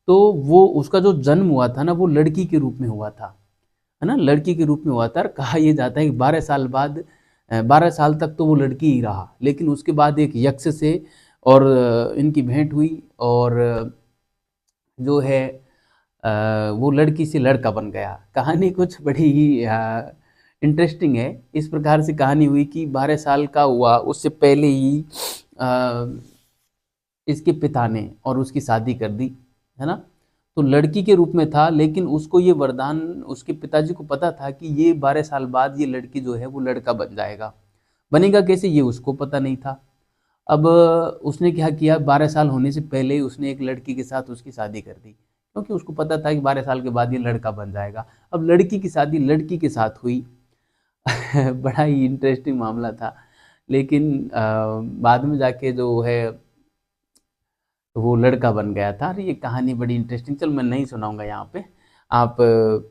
तो वो उसका जो जन्म हुआ था ना, वो लड़की के रूप में हुआ था, है ना, लड़की के रूप में हुआ था। और कहा यह जाता है कि 12 साल बाद, 12 साल तक तो वो लड़की ही रहा, लेकिन उसके बाद एक यक्ष से और इनकी भेंट हुई, और जो है वो लड़की से लड़का बन गया। कहानी कुछ बड़ी ही इंटरेस्टिंग है। इस प्रकार से कहानी हुई कि 12 साल का हुआ, उससे पहले ही अ, इसके पिता ने और उसकी शादी कर दी, है ना। तो लड़की के रूप में था, लेकिन उसको ये वरदान, उसके पिताजी को पता था कि ये 12 साल बाद ये लड़की जो है वो लड़का बन जाएगा। बनेगा कैसे ये उसको पता नहीं था। अब उसने क्या किया, 12 साल होने से पहले ही उसने एक लड़की के साथ उसकी शादी कर दी, क्योंकि उसको पता था कि 12 साल के बाद ये लड़का बन जाएगा। अब लड़की की शादी लड़की के साथ हुई। बड़ा ही इंटरेस्टिंग मामला था। लेकिन बाद में जाके जो है वो लड़का बन गया था। अरे ये कहानी बड़ी इंटरेस्टिंग, चल मैं नहीं सुनाऊंगा यहाँ पे। आप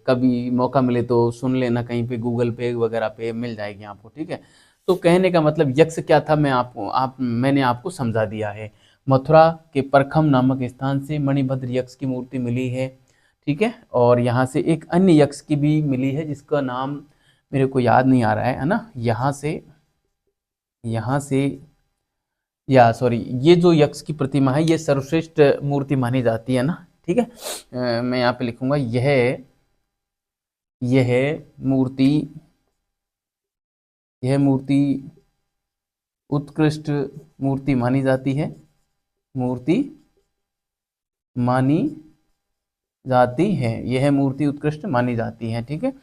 कभी मौका मिले तो सुन लेना, कहीं पे गूगल पे वगैरह पे मिल जाएगी आपको, ठीक है। तो कहने का मतलब यक्ष क्या था, मैंने आपको समझा दिया है। मथुरा के परखम नामक स्थान से मणिभद्र यक्ष की मूर्ति मिली है, ठीक है। और यहाँ से एक अन्य यक्ष की भी मिली है, जिसका नाम मेरे को याद नहीं आ रहा है ना। यहाँ से या सॉरी, ये जो यक्ष की प्रतिमा है ये सर्वश्रेष्ठ मूर्ति मानी जाती है ना, ठीक है। मैं यहाँ पे लिखूंगा, यह मूर्ति यह मूर्ति उत्कृष्ट मूर्ति मानी जाती है, मूर्ति मानी जाती है, यह मूर्ति उत्कृष्ट मानी जाती है, ठीक है।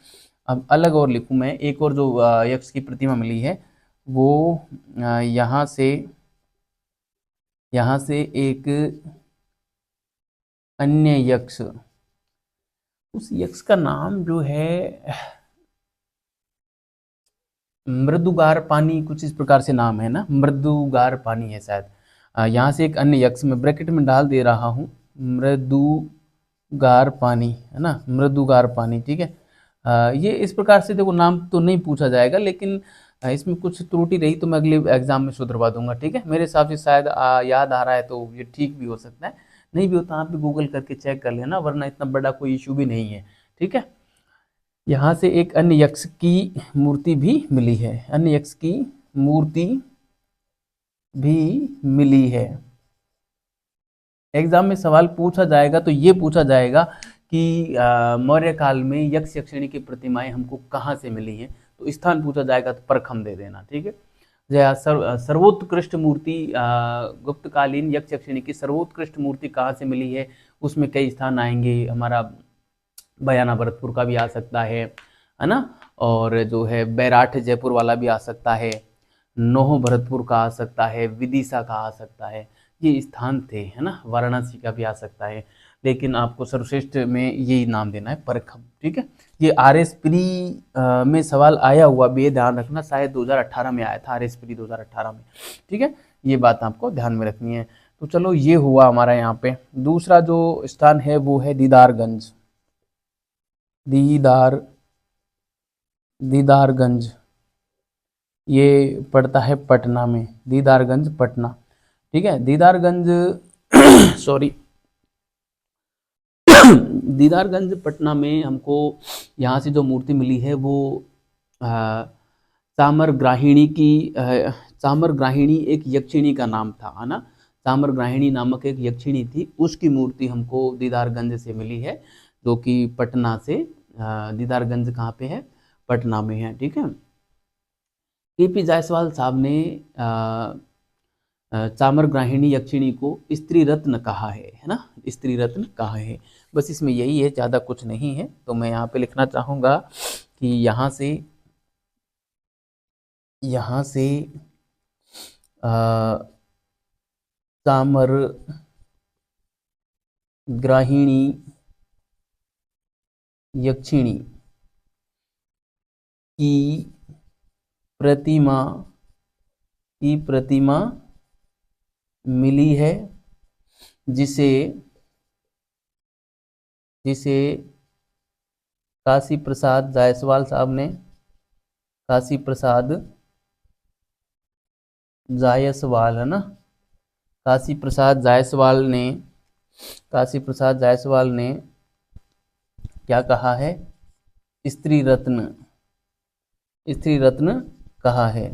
अब अलग और लिखूं मैं, एक और जो यक्ष की प्रतिमा मिली है वो यहाँ से एक अन्य यक्ष, उस यक्ष का नाम जो है मृदुगार पानी, कुछ इस प्रकार से नाम है ना, मृदुगार पानी है शायद। यहाँ से एक अन्य यक्ष में ब्रैकेट में डाल दे रहा हूँ, मृदुगार पानी, है ना, मृदुगार पानी, ठीक है। ये इस प्रकार से देखो, नाम तो नहीं पूछा जाएगा, लेकिन इसमें कुछ त्रुटि रही तो मैं अगले एग्जाम में सुधरवा दूंगा, ठीक है। मेरे हिसाब से शायद याद आ रहा है, तो ये ठीक भी हो सकता है, नहीं भी होता आप भी गूगल करके चेक कर लेना, वरना इतना बड़ा कोई इशू भी नहीं है, ठीक है। यहाँ से एक अन्य यक्ष की मूर्ति भी मिली है, अन्य यक्ष की मूर्ति भी मिली है। एग्जाम में सवाल पूछा जाएगा तो ये पूछा जाएगा कि मौर्य काल में यक्ष यक्षिणी की प्रतिमाएं हमको कहाँ से मिली हैं, तो स्थान पूछा जाएगा तो परखम दे देना, ठीक है। सर्वोत्कृष्ट मूर्ति, गुप्तकालीन यक्ष यक्षिणी की सर्वोत्कृष्ट मूर्ति कहाँ से मिली है, उसमें कई स्थान आएंगे। हमारा बयाना भरतपुर का भी आ सकता है ना, और जो है बैराठ जयपुर वाला भी आ सकता है, नोह भरतपुर का आ सकता है, विदिशा का आ सकता है, ये स्थान थे, है ना। वाराणसी का भी आ सकता है, लेकिन आपको सर्वश्रेष्ठ में यही नाम देना है, परखम, ठीक है। ये आर एस प्री में सवाल आया हुआ भी है, ध्यान रखना, शायद 2018 में आया था, आर एस प्री 2018 में, ठीक है। ये बात आपको ध्यान में रखनी है। तो चलो ये हुआ हमारा यहाँ पे। दूसरा जो स्थान है वो है दीदारगंज, दीदार दीदारगंज, ये पड़ता है पटना में, दीदारगंज पटना, ठीक है। दीदारगंज सॉरी दीदारगंज पटना में हमको यहाँ से जो मूर्ति मिली है वो सामरग्राहिणी की, सामरग्राहिणी एक यक्षिणी का नाम था, है ना। सामरग्राहिणी नामक एक यक्षिणी थी, उसकी मूर्ति हमको दीदारगंज से मिली है, जो कि पटना से, दीदारगंज कहाँ पे है, पटना में है, ठीक है। केपी जायसवाल साहब ने सामरग्राहिणी यक्षिणी को स्त्री रत्न कहा है ना, स्त्री रत्न कहा है। बस इसमें यही है, ज़्यादा कुछ नहीं है। तो मैं यहाँ पे लिखना चाहूँगा कि यहाँ से सामरग्राहिणी यक्षिणी की प्रतिमा मिली है, जिसे जिसे काशी प्रसाद जायसवाल साहब ने काशी प्रसाद जायसवाल, है ना। काशी प्रसाद जायसवाल ने, काशी प्रसाद जायसवाल ने क्या कहा है? स्त्री रत्न, स्त्री रत्न कहा है,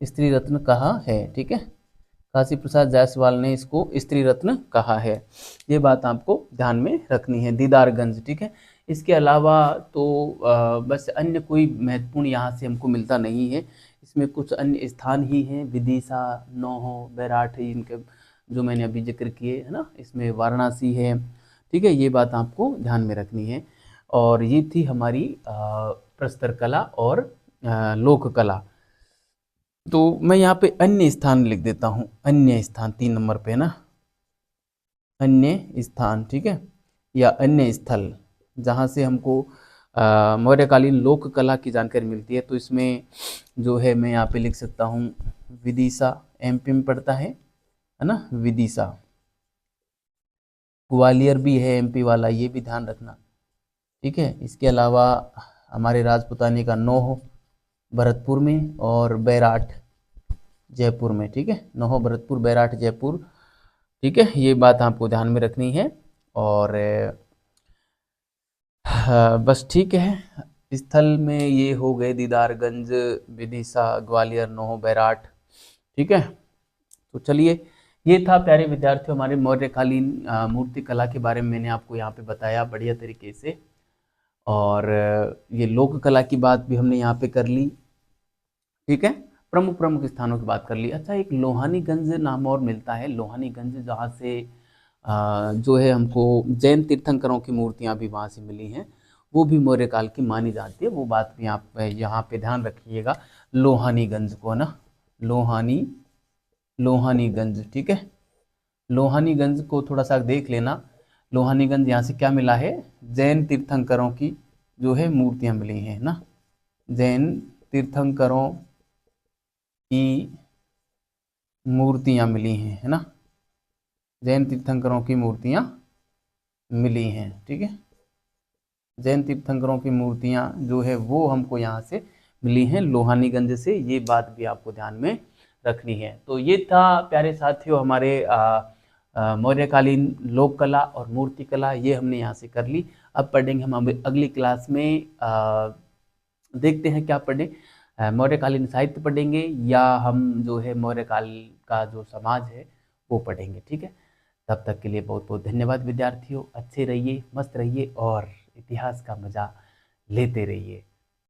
स्त्री रत्न कहा है, ठीक है। काशी प्रसाद जायसवाल ने इसको स्त्री रत्न कहा है। ये बात आपको ध्यान में रखनी है, दीदारगंज, ठीक है। इसके अलावा तो बस अन्य कोई महत्वपूर्ण यहाँ से हमको मिलता नहीं है। इसमें कुछ अन्य स्थान ही हैं, विदिशा, नौहो, बैराठ, इनके जो मैंने अभी जिक्र किए, है ना। इसमें वाराणसी है, ठीक है। ये बात आपको ध्यान में रखनी है। और ये थी हमारी प्रस्तर कला और लोक कला। तो मैं यहाँ पे अन्य स्थान लिख देता हूँ, अन्य स्थान 3 नंबर पे, है ना। अन्य स्थान, ठीक है, या अन्य स्थल, जहाँ से हमको मौर्यकालीन लोक कला की जानकारी मिलती है। तो इसमें जो है मैं यहाँ पे लिख सकता हूँ विदिशा, एमपी में पड़ता है ना, विदिशा। ग्वालियर भी है एमपी वाला, ये भी ध्यान रखना, ठीक है। इसके अलावा हमारे राजपुतानी का नौह भरतपुर में, और बैराठ जयपुर में, ठीक है। नौहो भरतपुर, बैराठ जयपुर, ठीक है। ये बात आपको ध्यान में रखनी है। और बस ठीक है। स्थल में ये हो गए दीदारगंज, विदिशा, ग्वालियर, नौहो, बैराठ, ठीक है। तो चलिए, ये था प्यारे विद्यार्थियों हमारे मौर्यकालीन मूर्ति कला के बारे में मैंने आपको यहाँ पे बताया बढ़िया तरीके से। और ये लोक कला की बात भी हमने यहाँ पे कर ली, ठीक है। प्रमुख प्रमुख स्थानों की बात कर ली। अच्छा, एक लोहानीगंज नाम और मिलता है, लोहानीगंज, जहाँ से जो है हमको जैन तीर्थंकरों की मूर्तियाँ भी वहाँ से मिली हैं, वो भी मौर्य काल की मानी जाती है। वो बात भी आप यहाँ पे ध्यान रखिएगा, लोहानीगंज को, ना, लोहानीगंज, ठीक है। लोहानीगंज को थोड़ा सा देख लेना। लोहानीगंज यहाँ से क्या मिला है? जैन तीर्थंकरों की जो है मूर्तियाँ मिली हैं, ना, जैन तीर्थंकरों की मूर्तियाँ मिली हैं, है ना। जैन तीर्थंकरों की मूर्तियाँ मिली हैं, ठीक है। जैन तीर्थंकरों की मूर्तियाँ जो है वो हमको यहाँ से मिली हैं लोहानीगंज से। ये बात भी आपको ध्यान में रखनी है। तो ये था प्यारे साथियों हमारे मौर्यकालीन लोक कला और मूर्ति कला, ये हमने यहाँ से कर ली। अब पढ़ेंगे हम अगली क्लास में, देखते हैं क्या पढ़ें, मौर्यकालीन साहित्य पढ़ेंगे या हम जो है मौर्यकाल का जो समाज है वो पढ़ेंगे, ठीक है। तब तक के लिए बहुत बहुत धन्यवाद विद्यार्थियों। अच्छे रहिए, मस्त रहिए और इतिहास का मज़ा लेते रहिए।